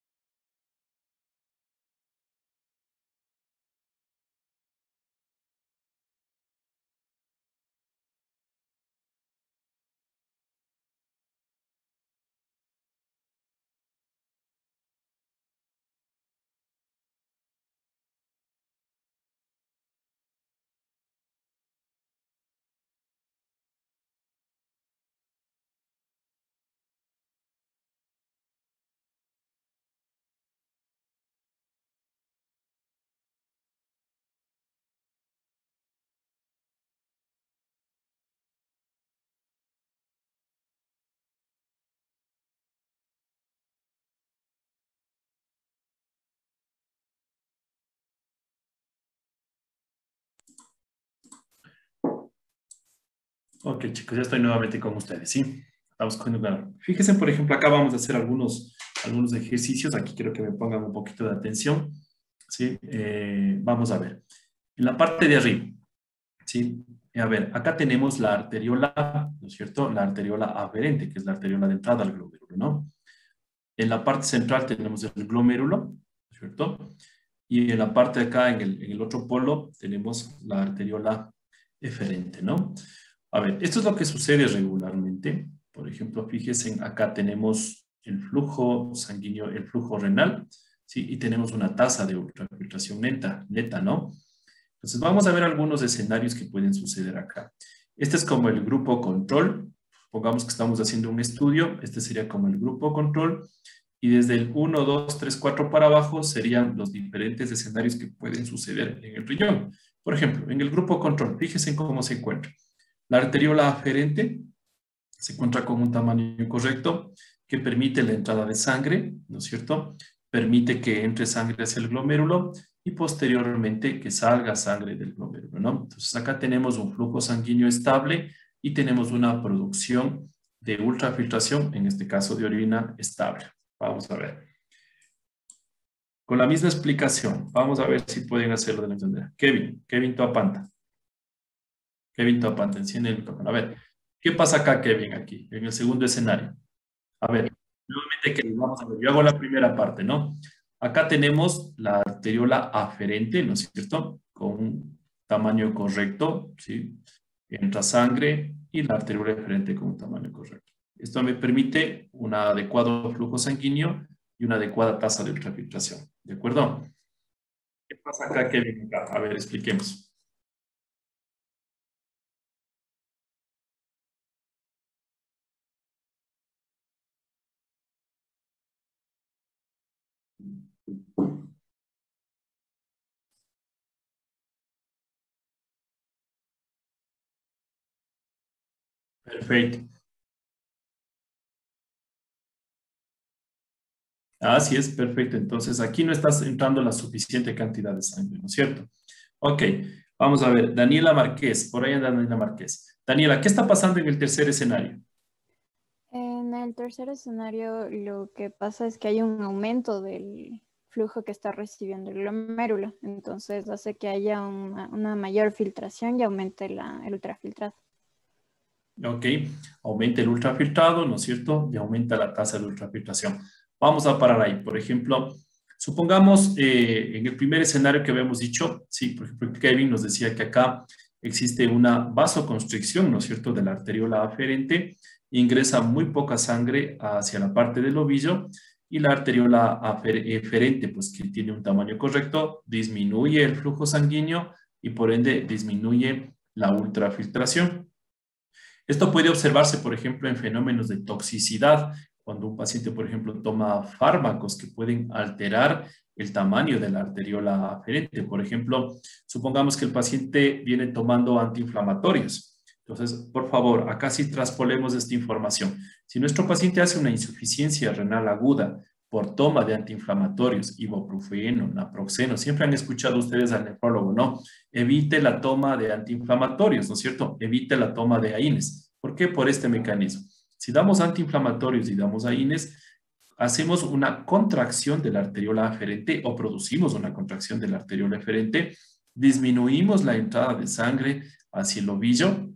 Ok, chicos, ya estoy nuevamente con ustedes, ¿sí? Estamos cogiendo claro. Fíjense, por ejemplo, acá vamos a hacer algunos ejercicios. Aquí quiero que me pongan un poquito de atención, ¿sí? Vamos a ver. En la parte de arriba, ¿sí? A ver, acá tenemos la arteriola, ¿no es cierto? La arteriola aferente, que es la arteriola de entrada al glomérulo, ¿no? En la parte central tenemos el glomérulo, ¿no es cierto? Y en la parte de acá, en el otro polo, tenemos la arteriola eferente, ¿no? A ver, esto es lo que sucede regularmente. Por ejemplo, fíjense, acá tenemos el flujo sanguíneo, el flujo renal, ¿sí? Y tenemos una tasa de ultrafiltración neta, ¿no? Entonces, vamos a ver algunos escenarios que pueden suceder acá. Este es como el grupo control. Pongamos que estamos haciendo un estudio. Este sería como el grupo control. y desde el 1, 2, 3, 4 para abajo serían los diferentes escenarios que pueden suceder en el riñón. Por ejemplo, en el grupo control, fíjense cómo se encuentra. La arteriola aferente se encuentra con un tamaño correcto que permite la entrada de sangre, ¿no es cierto? Permite que entre sangre hacia el glomérulo y posteriormente que salga sangre del glomérulo, ¿no? Entonces acá tenemos un flujo sanguíneo estable y tenemos una producción de ultrafiltración, en este caso de orina, estable. Vamos a ver. Con la misma explicación, vamos a ver si pueden hacerlo de la misma manera. Kevin Toapanta. Kevin Toapanta, enciende el micrófono. A ver, ¿qué pasa acá, Kevin, aquí, en el segundo escenario? A ver, nuevamente, vamos a ver, yo hago la primera parte, ¿no? Acá tenemos la arteriola aferente, ¿no es cierto? Con un tamaño correcto, ¿sí? Entra sangre y la arteriola aferente con un tamaño correcto. Esto me permite un adecuado flujo sanguíneo y una adecuada tasa de ultrafiltración. ¿De acuerdo? ¿Qué pasa acá, Kevin? A ver, expliquemos. Perfecto. Así es, perfecto. Entonces, aquí no estás entrando la suficiente cantidad de sangre, ¿no es cierto? Ok, vamos a ver. Daniela Márquez, por ahí anda Daniela Márquez. Daniela, ¿qué está pasando en el tercer escenario? En el tercer escenario, lo que pasa es que hay un aumento del flujo que está recibiendo el glomérulo. Entonces, hace que haya una mayor filtración y aumente el ultrafiltrado. Ok, aumenta el ultrafiltrado, ¿no es cierto? Y aumenta la tasa de ultrafiltración. Vamos a parar ahí. Por ejemplo, supongamos en el primer escenario que habíamos dicho, sí, por ejemplo, Kevin nos decía que acá existe una vasoconstricción, ¿no es cierto?, de la arteriola aferente, ingresa muy poca sangre hacia la parte del ovillo y la arteriola eferente, pues que tiene un tamaño correcto, disminuye el flujo sanguíneo y por ende disminuye la ultrafiltración. Esto puede observarse, por ejemplo, en fenómenos de toxicidad, cuando un paciente, por ejemplo, toma fármacos que pueden alterar el tamaño de la arteriola aferente. Por ejemplo, supongamos que el paciente viene tomando antiinflamatorios. Entonces, por favor, acá sí traspolemos esta información. Si nuestro paciente hace una insuficiencia renal aguda por toma de antiinflamatorios, ibuprofeno, naproxeno, siempre han escuchado ustedes al nefrólogo, ¿no? Evite la toma de antiinflamatorios, ¿no es cierto? Evite la toma de AINES. ¿Por qué? Por este mecanismo. Si damos antiinflamatorios y damos AINES, hacemos una contracción de la arteriola aferente o producimos una contracción de la arteriola aferente, disminuimos la entrada de sangre hacia el ovillo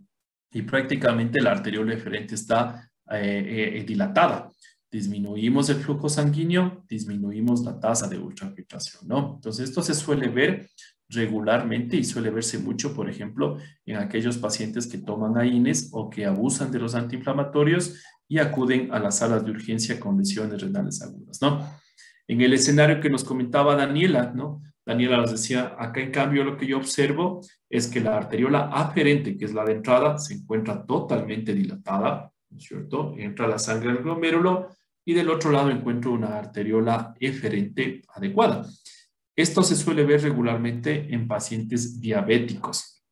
y prácticamente la arteriola aferente está dilatada. Disminuimos el flujo sanguíneo, disminuimos la tasa de ultrafiltración, ¿no? Entonces, esto se suele ver regularmente y suele verse mucho, por ejemplo, en aquellos pacientes que toman AINES o que abusan de los antiinflamatorios y acuden a las salas de urgencia con lesiones renales agudas, ¿no? En el escenario que nos comentaba Daniela, ¿no? Daniela nos decía, acá en cambio lo que yo observo es que la arteriola aferente, que es la de entrada, se encuentra totalmente dilatada, ¿no es cierto? Entra la sangre al glomérulo y del otro lado encuentro una arteriola eferente adecuada. Esto se suele ver regularmente en pacientes diabéticos.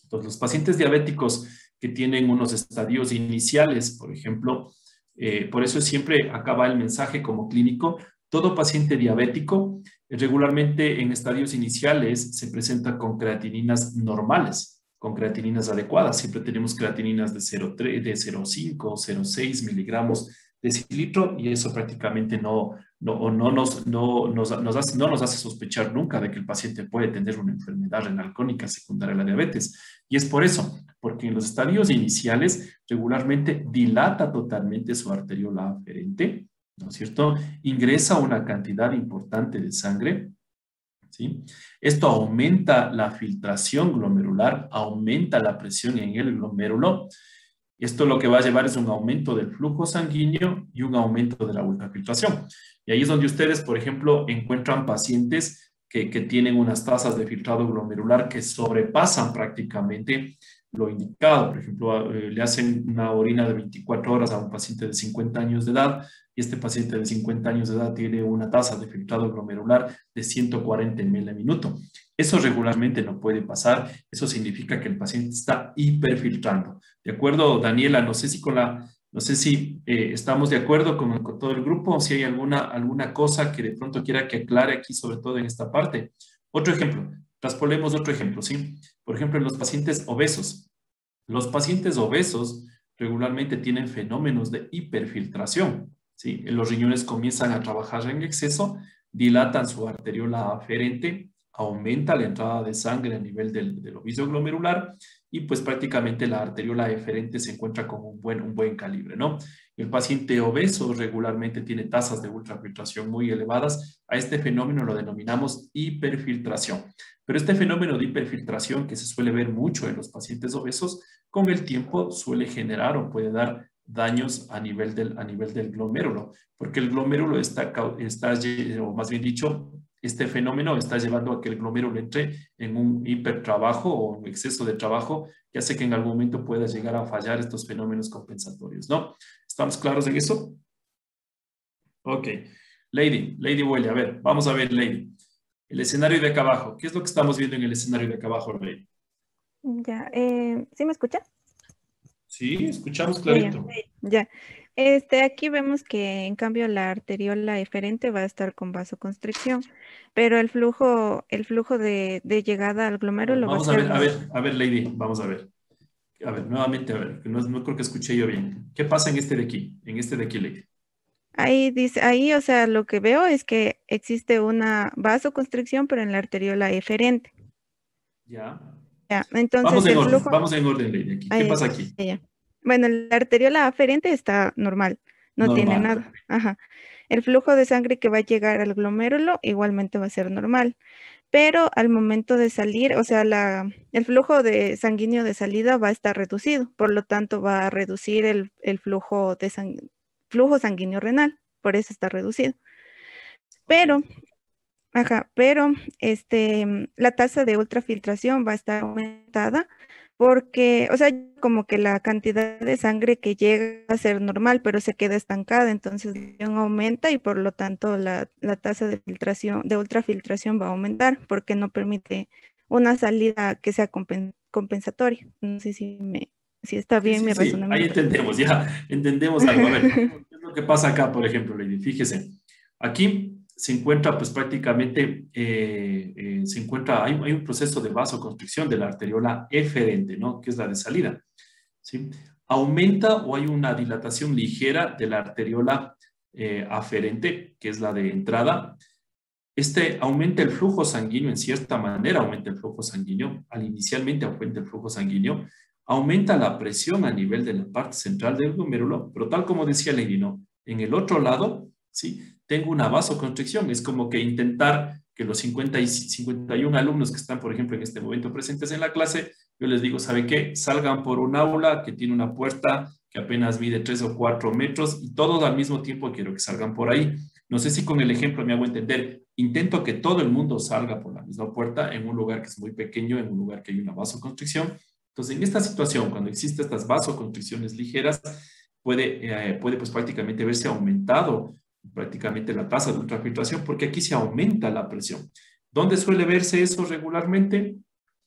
Entonces, los pacientes diabéticos que tienen unos estadios iniciales, por ejemplo, por eso siempre acaba el mensaje como clínico, todo paciente diabético regularmente en estadios iniciales se presenta con creatininas normales, con creatininas adecuadas. Siempre tenemos creatininas de 0,5 o 0,6 miligramos decilitro y eso prácticamente no nos hace sospechar nunca de que el paciente puede tener una enfermedad renal crónica secundaria a la diabetes. Y es por eso, porque en los estadios iniciales regularmente dilata totalmente su arteriola aferente, ¿no es cierto? Ingresa una cantidad importante de sangre, ¿sí? Esto aumenta la filtración glomerular, aumenta la presión en el glomérulo. Esto lo que va a llevar es un aumento del flujo sanguíneo y un aumento de la ultrafiltración. Y ahí es donde ustedes, por ejemplo, encuentran pacientes que tienen unas tasas de filtrado glomerular que sobrepasan prácticamente lo indicado. Por ejemplo, le hacen una orina de 24 horas a un paciente de 50 años de edad y este paciente de 50 años de edad tiene una tasa de filtrado glomerular de 140 ml al minuto. Eso regularmente no puede pasar. Eso significa que el paciente está hiperfiltrando. ¿De acuerdo, Daniela? No sé si estamos de acuerdo con todo el grupo o si hay alguna cosa que de pronto quiera que aclare aquí, sobre todo en esta parte. Otro ejemplo. Traspolemos otro ejemplo, ¿sí? Por ejemplo, en los pacientes obesos. Los pacientes obesos regularmente tienen fenómenos de hiperfiltración, ¿sí? Los riñones comienzan a trabajar en exceso, dilatan su arteriola aferente, aumenta la entrada de sangre a nivel del oviso glomerular y pues prácticamente la arteriola eferente se encuentra con un buen calibre, ¿no? El paciente obeso regularmente tiene tasas de ultrafiltración muy elevadas. A este fenómeno lo denominamos hiperfiltración. Pero este fenómeno de hiperfiltración que se suele ver mucho en los pacientes obesos, con el tiempo suele generar o puede dar daños a nivel del glomérulo, porque el glomérulo o más bien dicho, este fenómeno está llevando a que el glomérulo entre en un hipertrabajo o un exceso de trabajo que hace que en algún momento pueda llegar a fallar estos fenómenos compensatorios, ¿no? ¿Estamos claros en eso? Ok. Lady Huele, a ver, vamos a ver, Lady. El escenario de acá abajo. ¿Qué es lo que estamos viendo en el escenario de acá abajo, Lady? Ya, ¿sí me escucha? Sí, escuchamos clarito. Ya. Aquí vemos que en cambio la arteriola eferente va a estar con vasoconstricción, pero el flujo de llegada al glomérulo Vamos va a ser... a ver, Lady, vamos a ver. A ver, nuevamente, a ver, que no creo que escuché yo bien. ¿Qué pasa en este de aquí? En este de aquí, Lady. Ahí dice, o sea, lo que veo es que existe una vasoconstricción, pero en la arteriola eferente. Ya. Ya, entonces el flujo... Vamos en orden, Lady. Aquí. ¿Qué pasa aquí? Ya. Bueno, la arteriola aferente está normal, no tiene nada. Ajá. El flujo de sangre que va a llegar al glomérulo igualmente va a ser normal, pero al momento de salir, o sea, el flujo sanguíneo de salida va a estar reducido, por lo tanto va a reducir el flujo sanguíneo renal, por eso está reducido. Pero, la tasa de ultrafiltración va a estar aumentada porque, o sea, como que la cantidad de sangre que llega a ser normal, pero se queda estancada, entonces aumenta y por lo tanto la tasa de ultrafiltración va a aumentar porque no permite una salida que sea compensatoria. No sé si está bien mi razonamiento. Ahí entendemos, ya entendemos algo. A ver, ¿qué es lo que pasa acá, por ejemplo, Lady? Fíjese, aquí se encuentra pues prácticamente, hay un proceso de vasoconstricción de la arteriola eferente, ¿no? Que es la de salida, ¿sí? Aumenta o hay una dilatación ligera de la arteriola aferente, que es la de entrada. Aumenta el flujo sanguíneo, en cierta manera aumenta el flujo sanguíneo, inicialmente aumenta el flujo sanguíneo, aumenta la presión a nivel de la parte central del glomérulo, pero tal como decía Lady, ¿no? En el otro lado, ¿sí? Tengo una vasoconstricción. Es como que intentar que los 50 y 51 alumnos que están, por ejemplo, en este momento presentes en la clase, yo les digo, ¿sabe qué? Salgan por un aula que tiene una puerta que apenas mide 3 o 4 metros y todos al mismo tiempo quiero que salgan por ahí. No sé si con el ejemplo me hago entender. Intento que todo el mundo salga por la misma puerta en un lugar que es muy pequeño, en un lugar que hay una vasoconstricción. Entonces, en esta situación, cuando existen estas vasoconstricciones ligeras, puede pues prácticamente verse aumentado prácticamente la tasa de ultrafiltración, porque aquí se aumenta la presión. ¿Dónde suele verse eso regularmente?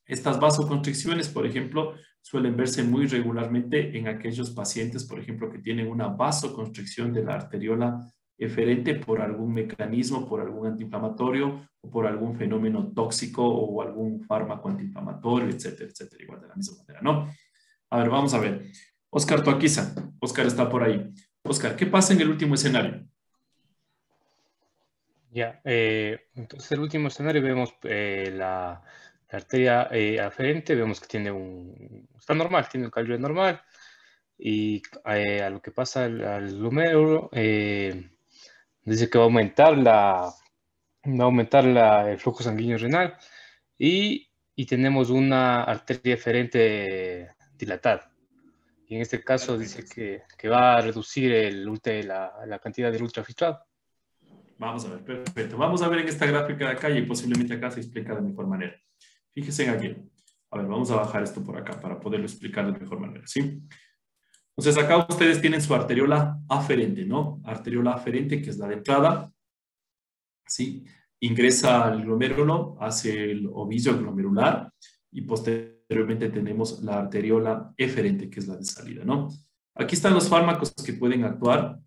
Estas vasoconstricciones, por ejemplo, suelen verse muy regularmente en aquellos pacientes, por ejemplo, que tienen una vasoconstricción de la arteriola eferente por algún mecanismo, por algún antiinflamatorio o por algún fenómeno tóxico o algún fármaco antiinflamatorio, etcétera, etcétera, igual de la misma manera, ¿no? A ver, vamos a ver. Oscar Toaquiza. Oscar está por ahí. Oscar, ¿qué pasa en el último escenario? Ya, entonces el último escenario vemos la arteria aferente, vemos que está normal, tiene un calibre normal y a lo que pasa al glomérulo, dice que va a aumentar el flujo sanguíneo renal y tenemos una arteria eferente dilatada. Y en este caso dice que va a reducir la cantidad del ultrafiltrado. Vamos a ver, perfecto. Vamos a ver en esta gráfica de acá y posiblemente acá se explica de mejor manera. Fíjense aquí. A ver, vamos a bajar esto por acá para poderlo explicar de mejor manera, ¿sí? Entonces acá ustedes tienen su arteriola aferente, ¿no? Arteriola aferente, que es la de entrada, ¿sí? Ingresa al glomérulo, hace el ovillo glomerular y posteriormente tenemos la arteriola eferente, que es la de salida, ¿no? Aquí están los fármacos que pueden actuar.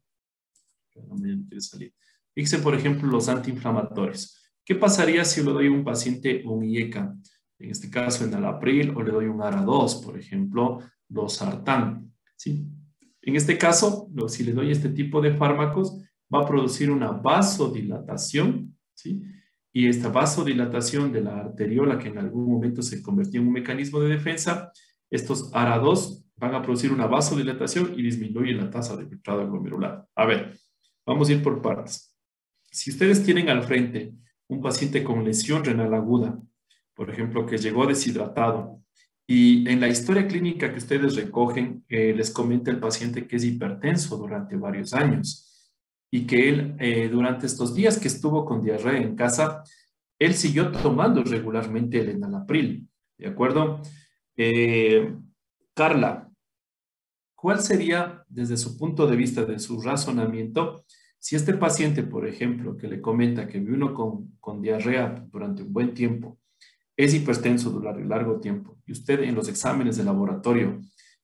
No me quiere salir. Fíjense, por ejemplo, los antiinflamatorios. ¿Qué pasaría si le doy a un paciente un IECA? En este caso, enalapril, o le doy un ARA2, por ejemplo, losartán, ¿sí? En este caso, si le doy este tipo de fármacos, va a producir una vasodilatación, ¿sí? Y esta vasodilatación de la arteriola, que en algún momento se convirtió en un mecanismo de defensa, estos ARA2 van a producir una vasodilatación y disminuyen la tasa de filtrado glomerular. A ver, vamos a ir por partes. Si ustedes tienen al frente un paciente con lesión renal aguda, por ejemplo, que llegó deshidratado, y en la historia clínica que ustedes recogen, les comenta el paciente que es hipertenso durante varios años y que él, durante estos días que estuvo con diarrea en casa, él siguió tomando regularmente el enalapril, ¿de acuerdo? Carla, ¿cuál sería, desde su punto de vista, de su razonamiento, si este paciente, por ejemplo, que le comenta que vino con diarrea durante un buen tiempo, es hipertenso durante largo tiempo, y usted en los exámenes de laboratorio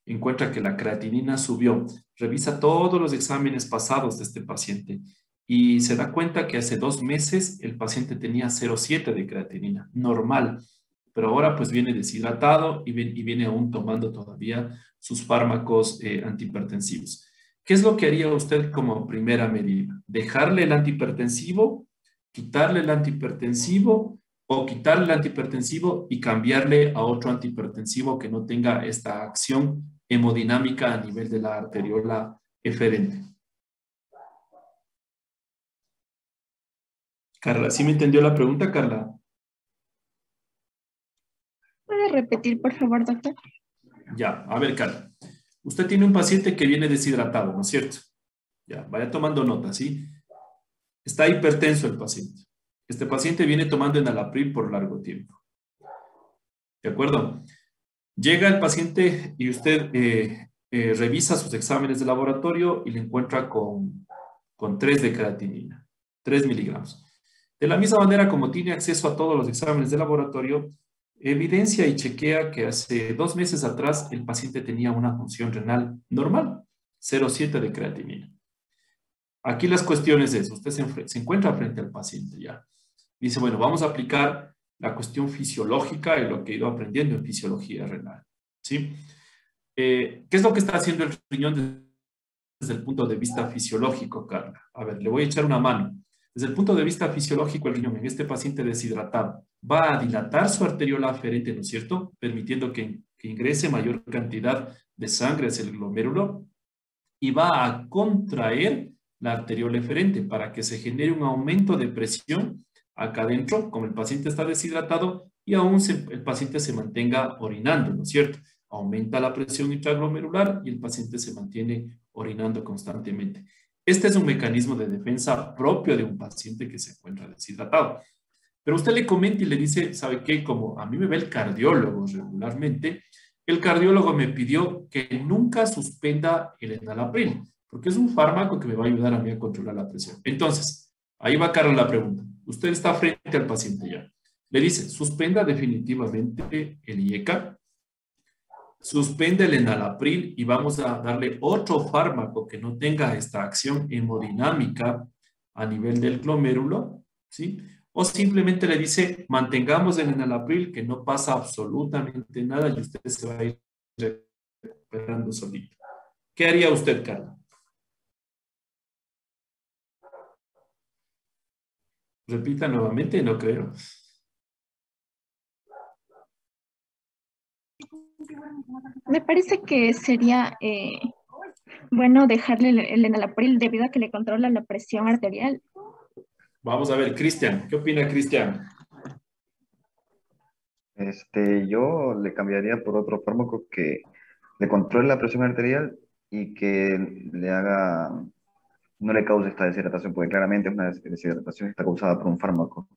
encuentra que la creatinina subió, revisa todos los exámenes pasados de este paciente y se da cuenta que hace 2 meses el paciente tenía 0,7 de creatinina, normal, pero ahora pues viene deshidratado y viene aún tomando todavía sus fármacos antihipertensivos. ¿Qué es lo que haría usted como primera medida? ¿Dejarle el antihipertensivo, quitarle el antihipertensivo o quitarle el antihipertensivo y cambiarle a otro antihipertensivo que no tenga esta acción hemodinámica a nivel de la arteriola eferente? Carla, ¿sí me entendió la pregunta, Carla? ¿Puede repetir, por favor, doctor? Ya, a ver, Carla. Usted tiene un paciente que viene deshidratado, ¿no es cierto? Ya, vaya tomando nota, ¿sí? Está hipertenso el paciente. Este paciente viene tomando enalapril por largo tiempo. ¿De acuerdo? Llega el paciente y usted revisa sus exámenes de laboratorio y le encuentra con 3 de creatinina, 3 miligramos. De la misma manera, como tiene acceso a todos los exámenes de laboratorio, evidencia y chequea que hace 2 meses atrás el paciente tenía una función renal normal, 0,7 de creatinina. Aquí las cuestiones es, usted se encuentra frente al paciente ya. Dice, bueno, vamos a aplicar la cuestión fisiológica y lo que he ido aprendiendo en fisiología renal, ¿sí? ¿Qué es lo que está haciendo el riñón desde el punto de vista fisiológico, Carla? A ver, le voy a echar una mano. Desde el punto de vista fisiológico, el riñón en este paciente deshidratado va a dilatar su arteriola aferente, ¿no es cierto? Permitiendo que ingrese mayor cantidad de sangre hacia el glomérulo y va a contraer la arteriola eferente para que se genere un aumento de presión acá adentro, como el paciente está deshidratado y aún el paciente se mantenga orinando, ¿no es cierto? Aumenta la presión intraglomerular y el paciente se mantiene orinando constantemente. Este es un mecanismo de defensa propio de un paciente que se encuentra deshidratado. Pero usted le comenta y le dice, ¿sabe qué? Como a mí me ve el cardiólogo regularmente, el cardiólogo me pidió que nunca suspenda el enalapril, porque es un fármaco que me va a ayudar a mí a controlar la presión. Entonces, ahí va Carla la pregunta. Usted está frente al paciente ya. Le dice, suspenda definitivamente el IECA, suspende el enalapril y vamos a darle otro fármaco que no tenga esta acción hemodinámica a nivel del glomérulo, ¿sí? O simplemente le dice, mantengamos el enalapril, que no pasa absolutamente nada y usted se va a ir recuperando solito. ¿Qué haría usted, Carla? Repita nuevamente, no creo. Me parece que sería bueno dejarle el enalapril debido a que le controla la presión arterial. Vamos a ver, Cristian. ¿Qué opina Cristian? Yo le cambiaría por otro fármaco que le controle la presión arterial y que le haga, no le cause esta deshidratación, porque claramente es una deshidratación que está causada por un fármaco.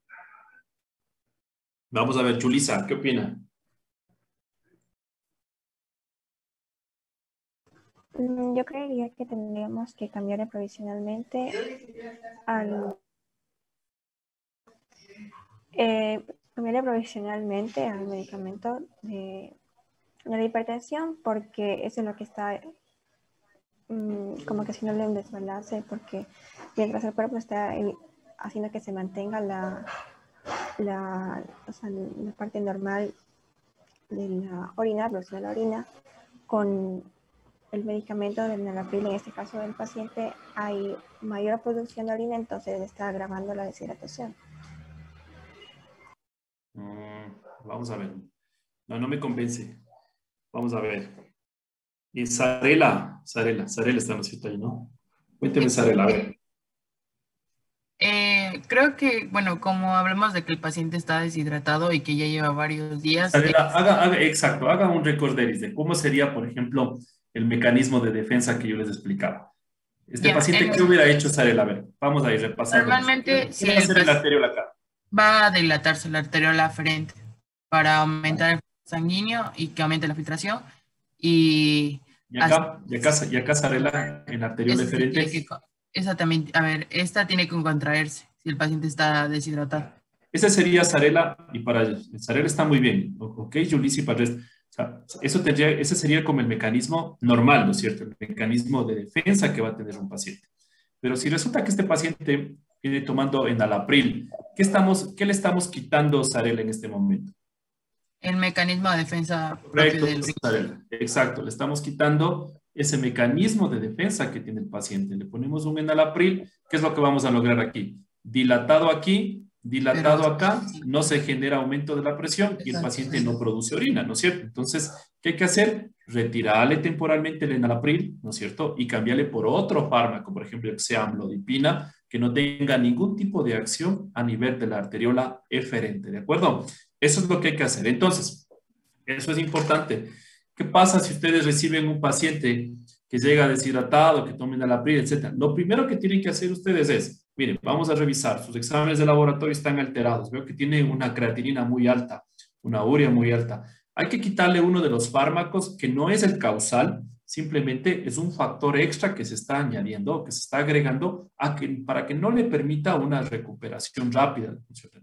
Vamos a ver, Chulisa, ¿qué opina? Yo creería que tendríamos que cambiarle provisionalmente al medicamento de la hipertensión, porque eso es lo que está como que haciéndole un desbalance, porque mientras el cuerpo está haciendo que se mantenga la parte normal de la orina, producción de la orina, con el medicamento del enalapril, en este caso del paciente, hay mayor producción de orina, entonces está agravando la deshidratación. Vamos a ver. No me convence. Vamos a ver. Y Sarela está, ¿no es cierto? Ahí, ¿no? Cuénteme, Sarela, a ver. Creo que, bueno, como hablamos de que el paciente está deshidratado y que ya lleva varios días. Sarela, haga un recorderis de cómo sería, por ejemplo, el mecanismo de defensa que yo les explicaba. Paciente, ¿qué hubiera hecho, Sarela? A ver, vamos a ir repasando. Normalmente, si el arteriola acá? Va a dilatarse la arteriola aferente para aumentar el flujo sanguíneo y que aumente la filtración. Y acá, Sarela, en arteriola aferente. Exactamente. A ver, esta tiene que contraerse si el paciente está deshidratado. Ese sería Sarela, y para Sarela está muy bien, ¿ok? Yulisi, para el resto. Ese sería como el mecanismo normal, ¿no es cierto? El mecanismo de defensa que va a tener un paciente. Pero si resulta que este paciente viene tomando enalapril, ¿qué le estamos quitando, Sarela, en este momento? El mecanismo de defensa. Correcto, Sarela. Exacto, le estamos quitando ese mecanismo de defensa que tiene el paciente. Le ponemos un enalapril. ¿Qué es lo que vamos a lograr aquí? Dilatado aquí, dilatado acá, no se genera aumento de la presión y el paciente no produce orina, ¿no es cierto? Entonces, ¿qué hay que hacer? Retirarle temporalmente el enalapril, ¿no es cierto? Y cambiarle por otro fármaco, por ejemplo, que sea amlodipina, que no tenga ningún tipo de acción a nivel de la arteriola eferente, ¿de acuerdo? Eso es lo que hay que hacer. Entonces, eso es importante. ¿Qué pasa si ustedes reciben un paciente que llega deshidratado, que toma enalapril, etcétera? Lo primero que tienen que hacer ustedes es, miren, vamos a revisar, sus exámenes de laboratorio están alterados, veo que tiene una creatinina muy alta, una urea muy alta. Hay que quitarle uno de los fármacos que no es el causal, simplemente es un factor extra que se está añadiendo, que se está agregando para que no le permita una recuperación rápida.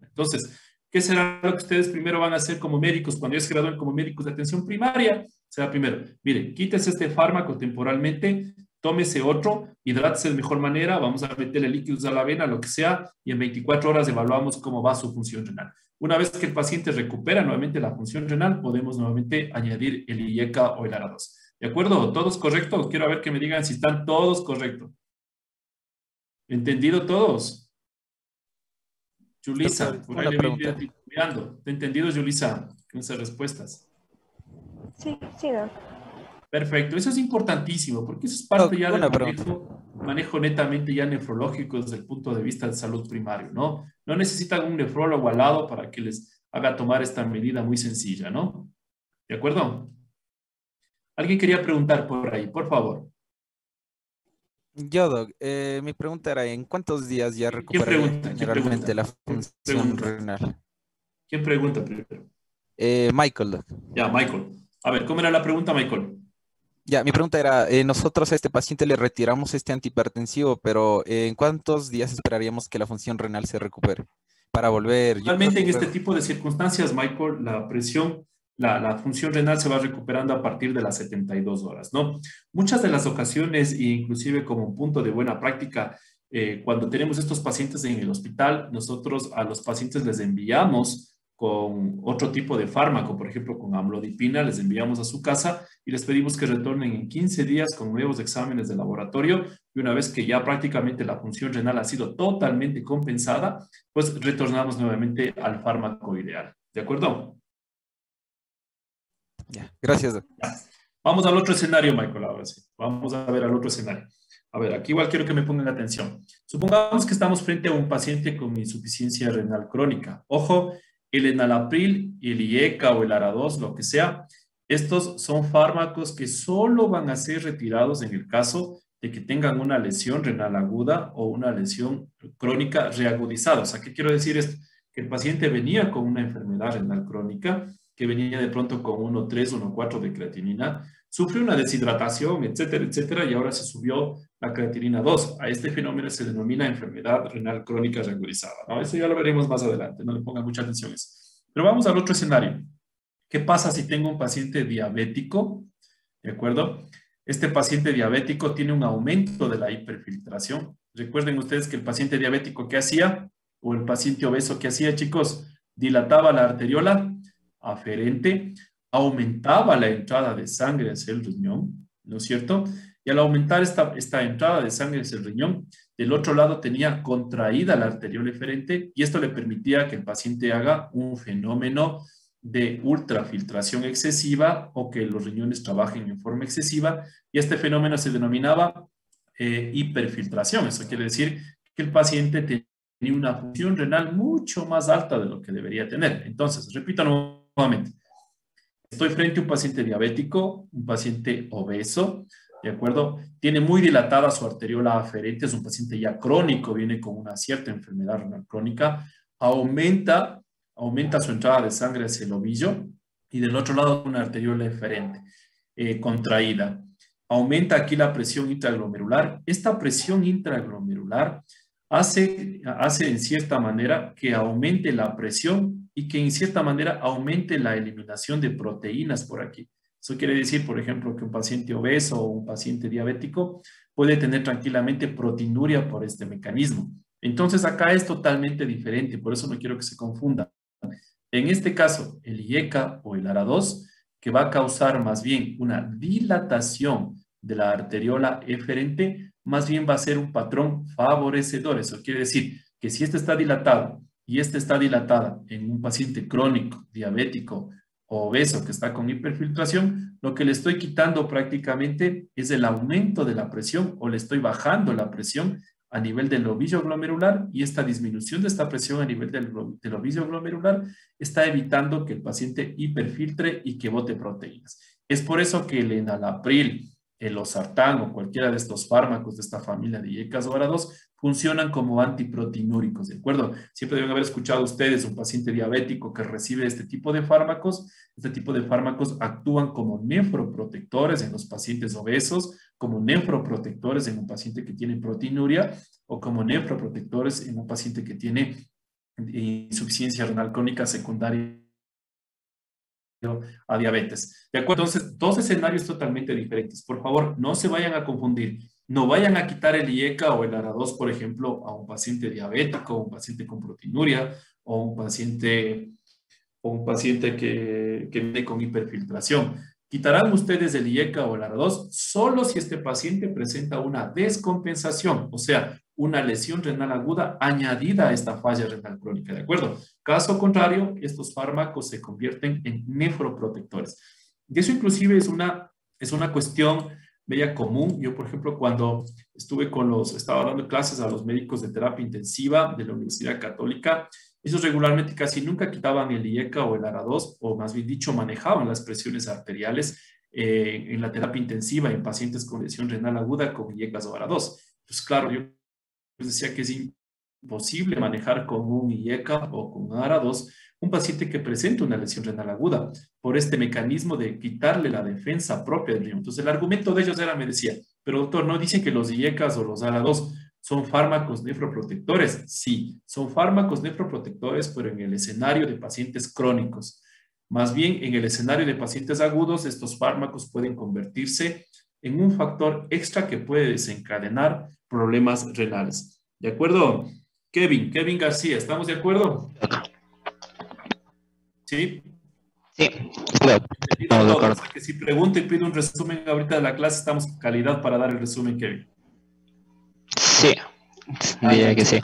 Entonces, ¿qué será lo que ustedes primero van a hacer como médicos cuando ya se gradúen como médicos de atención primaria? Será primero, mire, quítese este fármaco temporalmente, tómese otro, hidrátese de mejor manera, vamos a meterle líquidos a la vena, lo que sea, y en 24 horas evaluamos cómo va su función renal. Una vez que el paciente recupera nuevamente la función renal, podemos nuevamente añadir el IECA o el ARA2. ¿De acuerdo? ¿Todos correctos? Quiero ver que me digan si están todos correctos. ¿Entendido todos? Yulisa, por ahí le voy estudiando. ¿Te entendido, Yulisa, con esas respuestas? Sí, Doc. Perfecto, eso es importantísimo, porque eso es parte ya del manejo netamente ya nefrológico desde el punto de vista de salud primario, ¿no? No necesitan un nefrólogo al lado para que les haga tomar esta medida muy sencilla, ¿no? ¿De acuerdo? Alguien quería preguntar por ahí, por favor. Yo, Doc, mi pregunta era, ¿en cuántos días ya recuperaría generalmente la función renal? ¿Quién pregunta primero? Michael, Doc. Ya, Michael. A ver, ¿cómo era la pregunta, Michael? Ya, mi pregunta era, nosotros a este paciente le retiramos este antihipertensivo, pero ¿en cuántos días esperaríamos que la función renal se recupere para volver? Realmente en este tipo de circunstancias, Michael, la presión, la función renal se va recuperando a partir de las 72 horas, ¿no? Muchas de las ocasiones, e inclusive como un punto de buena práctica, cuando tenemos estos pacientes en el hospital, nosotros a los pacientes les enviamos con otro tipo de fármaco, por ejemplo, con amlodipina, les enviamos a su casa y les pedimos que retornen en 15 días con nuevos exámenes de laboratorio y una vez que ya prácticamente la función renal ha sido totalmente compensada, pues retornamos nuevamente al fármaco ideal. ¿De acuerdo? Ya, gracias. Ya. Vamos al otro escenario, Michael, ahora sí. Vamos a ver al otro escenario. A ver, aquí igual quiero que me pongan atención. Supongamos que estamos frente a un paciente con insuficiencia renal crónica. Ojo, el enalapril, el IECA o el ARA2, lo que sea, estos son fármacos que solo van a ser retirados en el caso de que tengan una lesión renal aguda o una lesión crónica reagudizada. O sea, ¿qué quiero decir esto? Que el paciente venía con una enfermedad renal crónica que venía de pronto con 1,3, 1,4 de creatinina, sufrió una deshidratación, etcétera, etcétera, y ahora se subió la creatinina 2. A este fenómeno se denomina enfermedad renal crónica reagudizada, ¿no? Eso ya lo veremos más adelante, no le pongan mucha atención a eso. Pero vamos al otro escenario. ¿Qué pasa si tengo un paciente diabético? ¿De acuerdo? Este paciente diabético tiene un aumento de la hiperfiltración. Recuerden ustedes que el paciente diabético, ¿qué hacía? O el paciente obeso, ¿qué hacía, chicos? Dilataba la arteriola aferente, aumentaba la entrada de sangre hacia el riñón, ¿no es cierto? Y al aumentar esta entrada de sangre hacia el riñón, del otro lado tenía contraída la arteriola eferente y esto le permitía que el paciente haga un fenómeno de ultrafiltración excesiva o que los riñones trabajen en forma excesiva, y este fenómeno se denominaba hiperfiltración. Eso quiere decir que el paciente tenía una función renal mucho más alta de lo que debería tener. Entonces, repito nuevamente, estoy frente a un paciente diabético, un paciente obeso, ¿de acuerdo? Tiene muy dilatada su arteriola aferente, es un paciente ya crónico, viene con una cierta enfermedad renal crónica, aumenta su entrada de sangre hacia el ovillo y del otro lado una arteriola eferente contraída. Aumenta aquí la presión intraglomerular. Esta presión intraglomerular hace en cierta manera que aumente la presión y que en cierta manera aumente la eliminación de proteínas por aquí. Eso quiere decir, por ejemplo, que un paciente obeso o un paciente diabético puede tener tranquilamente proteinuria por este mecanismo. Entonces acá es totalmente diferente, por eso no quiero que se confunda. En este caso, el IECA o el ARA2, que va a causar más bien una dilatación de la arteriola eferente, más bien va a ser un patrón favorecedor. Eso quiere decir que si este está dilatado y este está dilatada en un paciente crónico, diabético o obeso que está con hiperfiltración, lo que le estoy quitando prácticamente es el aumento de la presión o le estoy bajando la presión a nivel del ovillo glomerular, y esta disminución de esta presión a nivel del ovillo glomerular está evitando que el paciente hiperfiltre y que bote proteínas. Es por eso que el enalapril, el losartán o cualquiera de estos fármacos de esta familia de IECAs o ARA2 funcionan como antiproteinúricos, ¿de acuerdo? Siempre deben haber escuchado ustedes un paciente diabético que recibe este tipo de fármacos. Este tipo de fármacos actúan como nefroprotectores en los pacientes obesos, como nefroprotectores en un paciente que tiene proteinuria o como nefroprotectores en un paciente que tiene insuficiencia renal crónica secundaria a diabetes. ¿De acuerdo? Entonces, dos escenarios totalmente diferentes. Por favor, no se vayan a confundir. No vayan a quitar el IECA o el ARA2, por ejemplo, a un paciente diabético, o un paciente con proteinuria, o un paciente que viene con hiperfiltración. Quitarán ustedes el IECA o el ARA2 solo si este paciente presenta una descompensación, o sea, una lesión renal aguda añadida a esta falla renal crónica, ¿de acuerdo? Caso contrario, estos fármacos se convierten en nefroprotectores. Y eso inclusive es una cuestión media común. Yo, por ejemplo, cuando estaba dando clases a los médicos de terapia intensiva de la Universidad Católica, ellos regularmente casi nunca quitaban el IECA o el ARA2, o más bien dicho, manejaban las presiones arteriales en la terapia intensiva en pacientes con lesión renal aguda con IECAs o ARA2. Pues claro, yo les decía que es imposible manejar con un IECA o con un ARA2 un paciente que presenta una lesión renal aguda por este mecanismo de quitarle la defensa propia del riñón. Entonces el argumento de ellos me decía, pero doctor, ¿no dicen que los IECAs o los ARA2 son fármacos nefroprotectores? Sí, son fármacos nefroprotectores, pero en el escenario de pacientes crónicos. Más bien, en el escenario de pacientes agudos, estos fármacos pueden convertirse en un factor extra que puede desencadenar problemas renales. ¿De acuerdo? Kevin García, ¿estamos de acuerdo? ¿Sí? Sí, claro. O sea, que si pregunta y pide un resumen ahorita de la clase, estamos en calidad para dar el resumen, Kevin. Sí, diría que sí.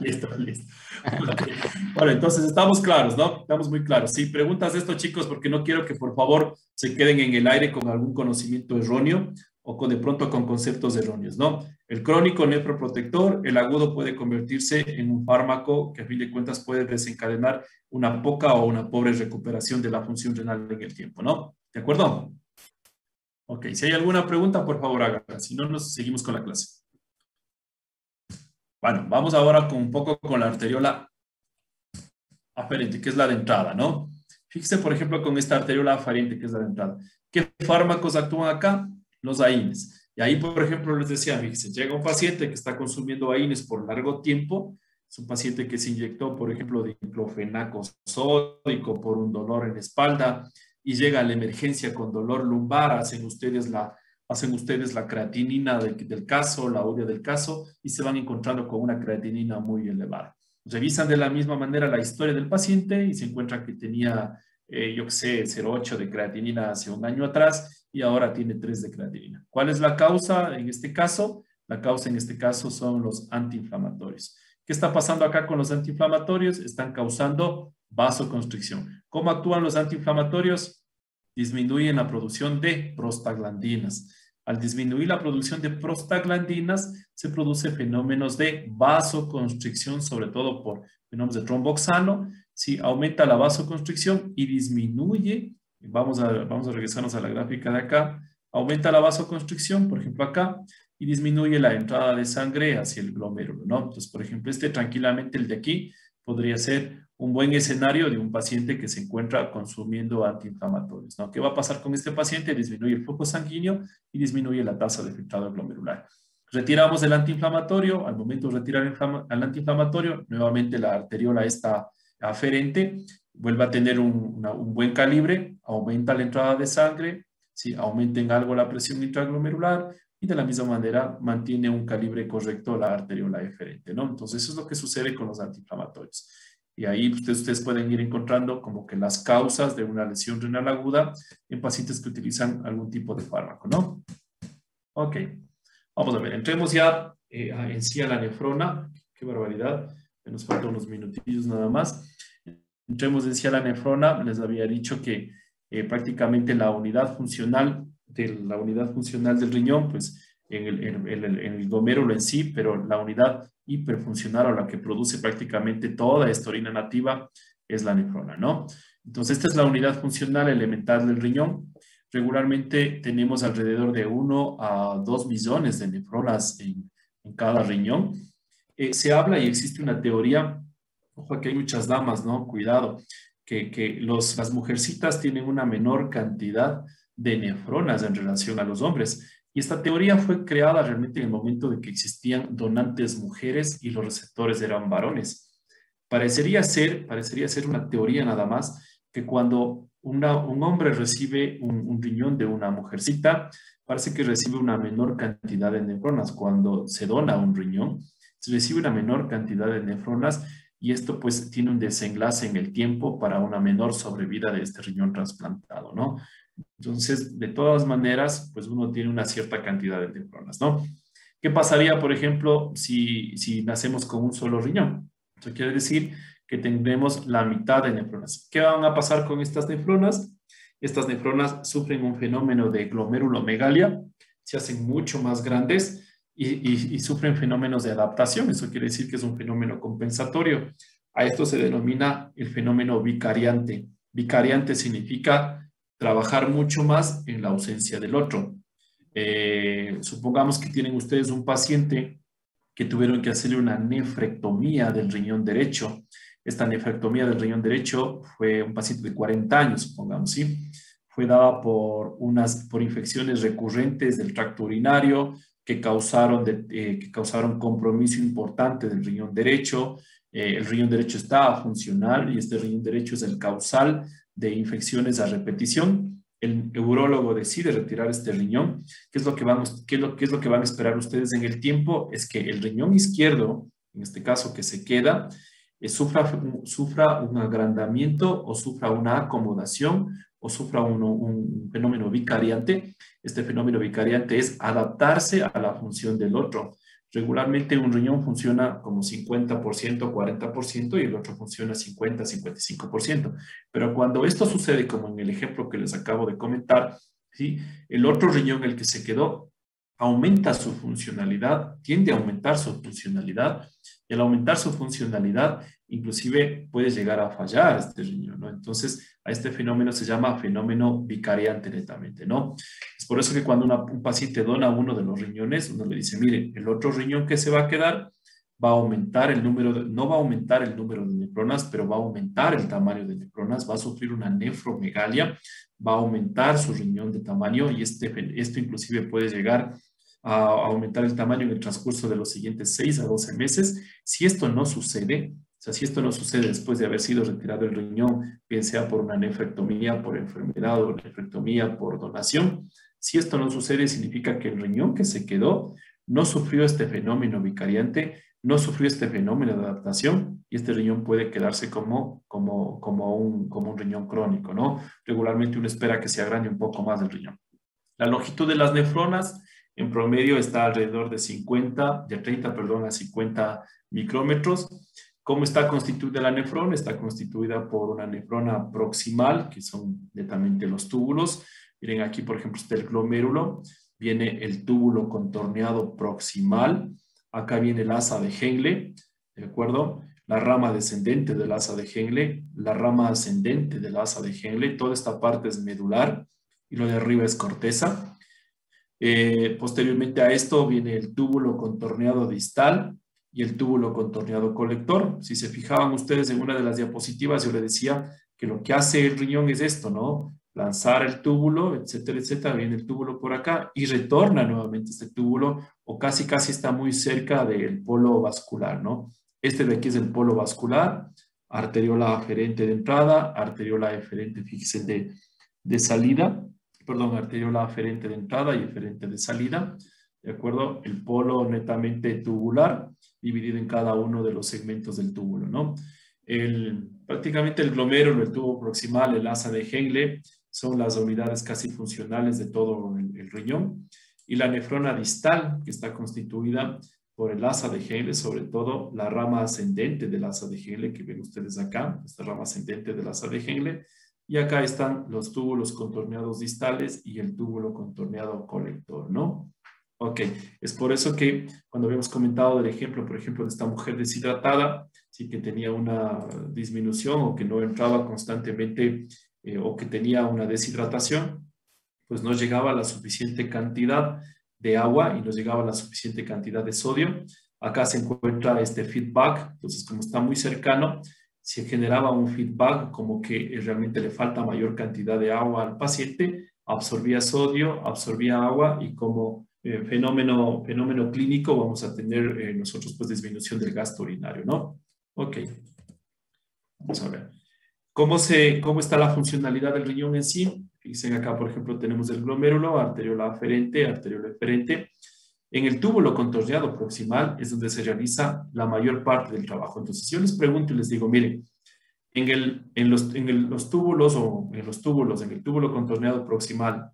Listo. Okay. Bueno, entonces estamos claros, ¿no? Estamos muy claros. Si preguntas esto, chicos, porque no quiero que por favor se queden en el aire con algún conocimiento erróneo o de pronto con conceptos erróneos, ¿no? El crónico nefroprotector, el agudo puede convertirse en un fármaco que a fin de cuentas puede desencadenar una poca o una pobre recuperación de la función renal en el tiempo, ¿no? ¿De acuerdo? Ok, si hay alguna pregunta, por favor háganla, si no, nos seguimos con la clase. Bueno, vamos ahora un poco con la arteriola aferente, que es la de entrada, ¿no? Fíjese, por ejemplo, con esta arteriola afariente, que es la de entrada. ¿Qué fármacos actúan acá? Los AINES. Y ahí, por ejemplo, les decía, fíjese, llega un paciente que está consumiendo AINES por largo tiempo. Es un paciente que se inyectó, por ejemplo, diclofenaco sódico por un dolor en la espalda y llega a la emergencia con dolor lumbar. Hacen ustedes la creatinina del caso, la urea del caso, y se van encontrando con una creatinina muy elevada. Revisan de la misma manera la historia del paciente y se encuentran que tenía, yo qué sé, 0,8 de creatinina hace un año atrás y ahora tiene 3 de creatinina. ¿Cuál es la causa en este caso? La causa en este caso son los antiinflamatorios. ¿Qué está pasando acá con los antiinflamatorios? Están causando vasoconstricción. ¿Cómo actúan los antiinflamatorios? Disminuyen la producción de prostaglandinas. Al disminuir la producción de prostaglandinas, se produce fenómenos de vasoconstricción, sobre todo por fenómenos de tromboxano. Sí, aumenta la vasoconstricción y disminuye, vamos a regresarnos a la gráfica de acá, aumenta la vasoconstricción, por ejemplo acá, y disminuye la entrada de sangre hacia el glomérulo, ¿no? Entonces, por ejemplo, tranquilamente, el de aquí, podría ser un buen escenario de un paciente que se encuentra consumiendo antiinflamatorios, ¿no? ¿Qué va a pasar con este paciente? Disminuye el flujo sanguíneo y disminuye la tasa de filtrado glomerular. Retiramos el antiinflamatorio. Al momento de retirar el antiinflamatorio, nuevamente la arteriola está aferente, vuelve a tener un buen calibre, aumenta la entrada de sangre, ¿sí? Aumenta en algo la presión intraglomerular y de la misma manera mantiene un calibre correcto la arteriola eferente, ¿no? Entonces eso es lo que sucede con los antiinflamatorios. Y ahí ustedes pueden ir encontrando como que las causas de una lesión renal aguda en pacientes que utilizan algún tipo de fármaco, ¿no? Ok, vamos a ver, entremos ya en sí a la nefrona. Qué barbaridad, nos faltan unos minutillos nada más. Entremos en sí a la nefrona. Les había dicho que prácticamente la unidad funcional del riñón, pues en el glomérulo en sí, pero la unidad hiperfuncional o la que produce prácticamente toda esta orina nativa es la nefrona, ¿no? Entonces, esta es la unidad funcional elemental del riñón. Regularmente tenemos alrededor de 1 a 2 millones de nefronas en cada riñón. Se habla y existe una teoría, ojo, aquí hay muchas damas, ¿no? Cuidado, que las mujercitas tienen una menor cantidad de nefronas en relación a los hombres. Y esta teoría fue creada realmente en el momento de que existían donantes mujeres y los receptores eran varones. Parecería ser una teoría nada más, que cuando un hombre recibe un riñón de una mujercita, parece que recibe una menor cantidad de nefronas. Cuando se dona un riñón, se recibe una menor cantidad de nefronas y esto pues tiene un desenlace en el tiempo para una menor sobrevida de este riñón trasplantado, ¿no? Entonces, de todas maneras, pues uno tiene una cierta cantidad de nefronas, ¿no? ¿Qué pasaría, por ejemplo, si nacemos con un solo riñón? Eso quiere decir que tendremos la mitad de nefronas. ¿Qué van a pasar con estas nefronas? Estas nefronas sufren un fenómeno de glomerulomegalia, se hacen mucho más grandes y sufren fenómenos de adaptación. Eso quiere decir que es un fenómeno compensatorio. A esto se denomina el fenómeno vicariante. Vicariante significa trabajar mucho más en la ausencia del otro. Supongamos que tienen ustedes un paciente que tuvieron que hacerle una nefrectomía del riñón derecho. Esta nefrectomía del riñón derecho fue un paciente de 40 años, supongamos, ¿sí? Fue dada por infecciones recurrentes del tracto urinario que causaron compromiso importante del riñón derecho. El riñón derecho está funcional y este riñón derecho es el causal de infecciones a repetición. El urólogo decide retirar este riñón. ¿Qué es lo que van a esperar ustedes en el tiempo? Es que el riñón izquierdo, en este caso que se queda, sufra un agrandamiento o sufra una acomodación o sufra un fenómeno vicariante. Este fenómeno vicariante es adaptarse a la función del otro. Regularmente un riñón funciona como 50%, 40% y el otro funciona 50%, 55%. Pero cuando esto sucede, como en el ejemplo que les acabo de comentar, ¿sí? El otro riñón, el que se quedó, aumenta su funcionalidad, tiende a aumentar su funcionalidad y al aumentar su funcionalidad, inclusive puede llegar a fallar este riñón, ¿no? Entonces, a este fenómeno se llama fenómeno vicariante netamente, ¿no? Es por eso que cuando un paciente dona uno de los riñones, uno le dice, mire, el otro riñón que se va a quedar va a aumentar el número no va a aumentar el número de nefronas, pero va a aumentar el tamaño de nefronas, va a sufrir una nefromegalia, va a aumentar su riñón de tamaño y esto inclusive puede llegar a aumentar el tamaño en el transcurso de los siguientes 6 a 12 meses. Si esto no sucede, o sea, si esto no sucede después de haber sido retirado el riñón, bien sea por una nefrectomía, por enfermedad o nefrectomía por donación, si esto no sucede significa que el riñón que se quedó no sufrió este fenómeno vicariante, no sufrió este fenómeno de adaptación y este riñón puede quedarse como un riñón crónico, ¿no? Regularmente uno espera que se agrande un poco más el riñón. La longitud de las nefronas en promedio está alrededor de 30 a 50 micrómetros. ¿Cómo está constituida la nefrona? Está constituida por una nefrona proximal, que son netamente los túbulos. Miren aquí, por ejemplo, está el glomérulo. Viene el túbulo contorneado proximal. Acá viene el asa de Henle, ¿de acuerdo? La rama descendente del asa de Henle, la rama ascendente del asa de Henle. Toda esta parte es medular y lo de arriba es corteza. Posteriormente a esto viene el túbulo contorneado distal y el túbulo contorneado colector. Si se fijaban ustedes en una de las diapositivas, yo les decía que lo que hace el riñón es esto, ¿no? Lanzar el túbulo, etcétera, etcétera, viene el túbulo por acá y retorna nuevamente este túbulo o casi está muy cerca del polo vascular, ¿no? Este de aquí es el polo vascular, arteriola aferente de entrada, arteriola eferente, fíjense, de salida, perdón, arteriola aferente de entrada y eferente de salida, ¿de acuerdo? El polo netamente tubular, dividido en cada uno de los segmentos del túbulo, ¿no? Prácticamente el glomérulo, el tubo proximal, el asa de Henle, son las unidades casi funcionales de todo el riñón. Y la nefrona distal, que está constituida por el asa de Henle, sobre todo la rama ascendente del asa de Henle, que ven ustedes acá, esta rama ascendente del asa de Henle. Y acá están los túbulos contorneados distales y el túbulo contorneado colector, ¿no? Ok, es por eso que cuando habíamos comentado del ejemplo, por ejemplo, de esta mujer deshidratada, sí que tenía una disminución o que no entraba constantemente o que tenía una deshidratación, pues no llegaba la suficiente cantidad de agua y no llegaba la suficiente cantidad de sodio. Acá se encuentra este feedback, entonces como está muy cercano, se generaba un feedback como que realmente le falta mayor cantidad de agua al paciente, absorbía sodio, absorbía agua y como fenómeno clínico vamos a tener nosotros pues disminución del gasto urinario, ¿no? Ok, vamos a ver. ¿Cómo está la funcionalidad del riñón en sí? Fíjense acá, por ejemplo, tenemos el glomérulo, arteriola aferente, arteriola eferente. En el túbulo contorneado proximal es donde se realiza la mayor parte del trabajo. Entonces, yo les pregunto y les digo, miren, en los túbulos, en el túbulo contorneado proximal,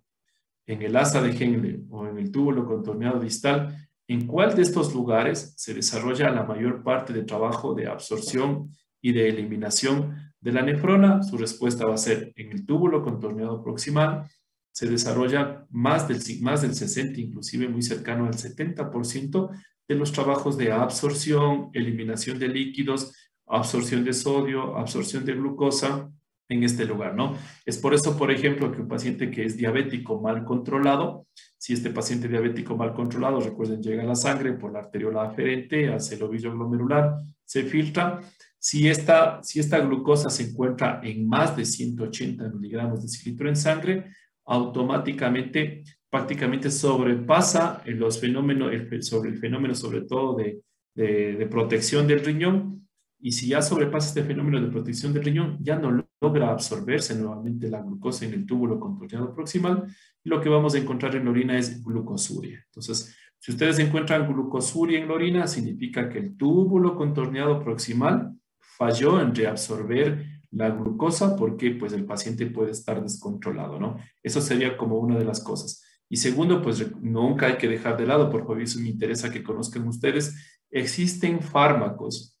en el asa de Henle o en el túbulo contorneado distal, ¿en cuál de estos lugares se desarrolla la mayor parte de trabajo de absorción y de eliminación de la nefrona? Su respuesta va a ser en el túbulo contorneado proximal. Se desarrolla más del 60, inclusive muy cercano al 70% de los trabajos de absorción, eliminación de líquidos, absorción de sodio, absorción de glucosa en este lugar, ¿no? Es por eso, por ejemplo, que un paciente que es diabético mal controlado, si este paciente diabético mal controlado, recuerden, llega a la sangre por la arteriola aferente, hacia el ovillo glomerular, se filtra. Si esta glucosa se encuentra en más de 180 miligramos de decilitro en sangre, automáticamente, prácticamente sobrepasa el fenómeno sobre todo de protección del riñón. Y si ya sobrepasa este fenómeno de protección del riñón, ya no logra absorberse nuevamente la glucosa en el túbulo contorneado proximal. Y lo que vamos a encontrar en la orina es glucosuria. Entonces, si ustedes encuentran glucosuria en la orina, significa que el túbulo contorneado proximal falló en reabsorber la glucosa porque pues el paciente puede estar descontrolado, ¿no? Eso sería como una de las cosas. Y segundo, pues nunca hay que dejar de lado, por favor, eso me interesa que conozcan ustedes, existen fármacos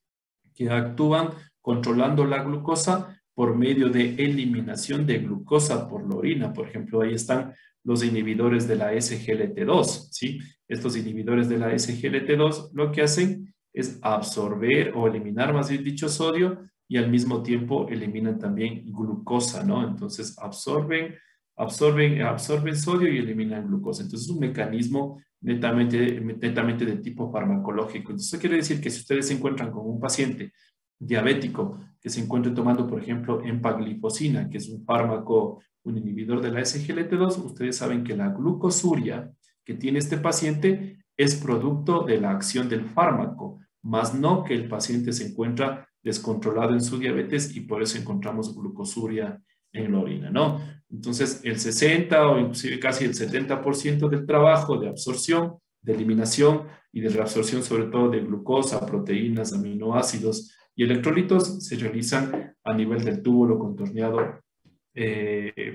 que actúan controlando la glucosa por medio de eliminación de glucosa por la orina. Por ejemplo, ahí están los inhibidores de la SGLT2, ¿sí? Estos inhibidores de la SGLT2 lo que hacen es absorber o eliminar, más bien dicho, sodio y al mismo tiempo eliminan también glucosa, ¿no? Entonces absorben absorben sodio y eliminan glucosa. Entonces es un mecanismo netamente de tipo farmacológico. Entonces eso quiere decir que si ustedes se encuentran con un paciente diabético que se encuentre tomando, por ejemplo, empaglifosina, que es un fármaco, un inhibidor de la SGLT2, ustedes saben que la glucosuria que tiene este paciente es producto de la acción del fármaco, más no que el paciente se encuentra descontrolado en su diabetes y por eso encontramos glucosuria en la orina, ¿no? Entonces, el 60 o inclusive casi el 70% del trabajo de absorción, de eliminación y de reabsorción, sobre todo de glucosa, proteínas, aminoácidos y electrolitos, se realizan a nivel del túbulo contorneado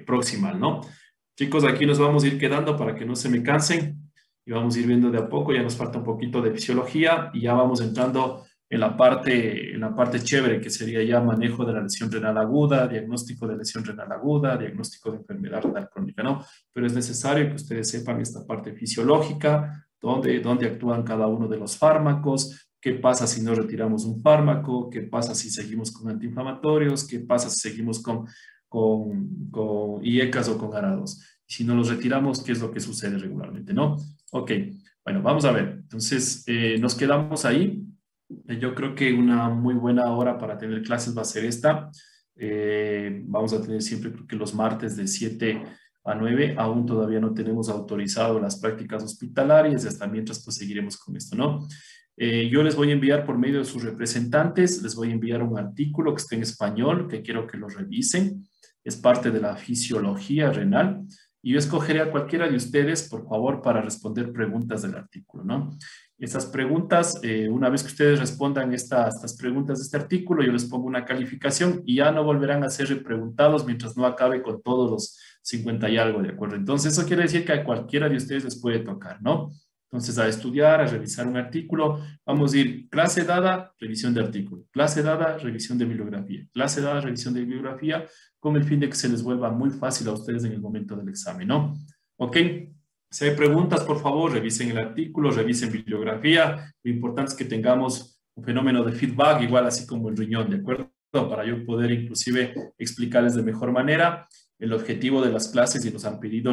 proximal, ¿no? Chicos, aquí nos vamos a ir quedando para que no se me cansen y vamos a ir viendo de a poco. Ya nos falta un poquito de fisiología y ya vamos entrando en la parte chévere, que sería ya manejo de la lesión renal aguda, diagnóstico de lesión renal aguda, diagnóstico de enfermedad renal crónica, ¿no? Pero es necesario que ustedes sepan esta parte fisiológica, dónde actúan cada uno de los fármacos, qué pasa si no retiramos un fármaco, qué pasa si seguimos con antiinflamatorios, qué pasa si seguimos con IECAS o con ARA2. Y si no los retiramos, ¿qué es lo que sucede regularmente, no? Ok, bueno, vamos a ver. Entonces, nos quedamos ahí. Yo creo que una muy buena hora para tener clases va a ser esta. Vamos a tener siempre, creo que los martes de 7 a 9. Aún todavía no tenemos autorizado las prácticas hospitalarias y hasta mientras pues seguiremos con esto, ¿no? Yo les voy a enviar por medio de sus representantes, les voy a enviar un artículo que esté en español, que quiero que lo revisen. Es parte de la fisiología renal. Y yo escogeré a cualquiera de ustedes, por favor, para responder preguntas del artículo, ¿no? Estas preguntas, una vez que ustedes respondan estas preguntas de este artículo, yo les pongo una calificación y ya no volverán a ser repreguntados mientras no acabe con todos los 50 y algo, ¿de acuerdo? Entonces, eso quiere decir que a cualquiera de ustedes les puede tocar, ¿no? Entonces, a estudiar, a revisar un artículo, vamos a ir clase dada, revisión de artículo, clase dada, revisión de bibliografía, clase dada, revisión de bibliografía, con el fin de que se les vuelva muy fácil a ustedes en el momento del examen, ¿no? ¿Ok? Si hay preguntas, por favor, revisen el artículo, revisen bibliografía. Lo importante es que tengamos un fenómeno de feedback, igual así como el riñón, ¿de acuerdo? Para yo poder inclusive explicarles de mejor manera el objetivo de las clases, y nos han pedido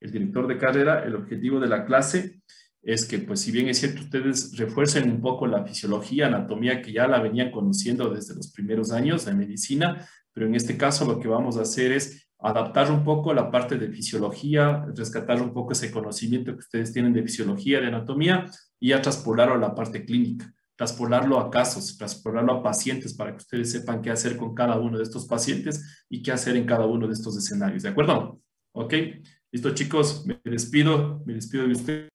el director de carrera, el objetivo de la clase es que, pues, si bien es cierto, ustedes refuercen un poco la fisiología, anatomía, que ya la venían conociendo desde los primeros años de medicina, pero en este caso lo que vamos a hacer es adaptar un poco la parte de fisiología, rescatar un poco ese conocimiento que ustedes tienen de fisiología, de anatomía, y a traspolarlo a la parte clínica, traspolarlo a casos, traspolarlo a pacientes para que ustedes sepan qué hacer con cada uno de estos pacientes y qué hacer en cada uno de estos escenarios, ¿de acuerdo? ¿Ok? Listo, chicos, me despido de ustedes.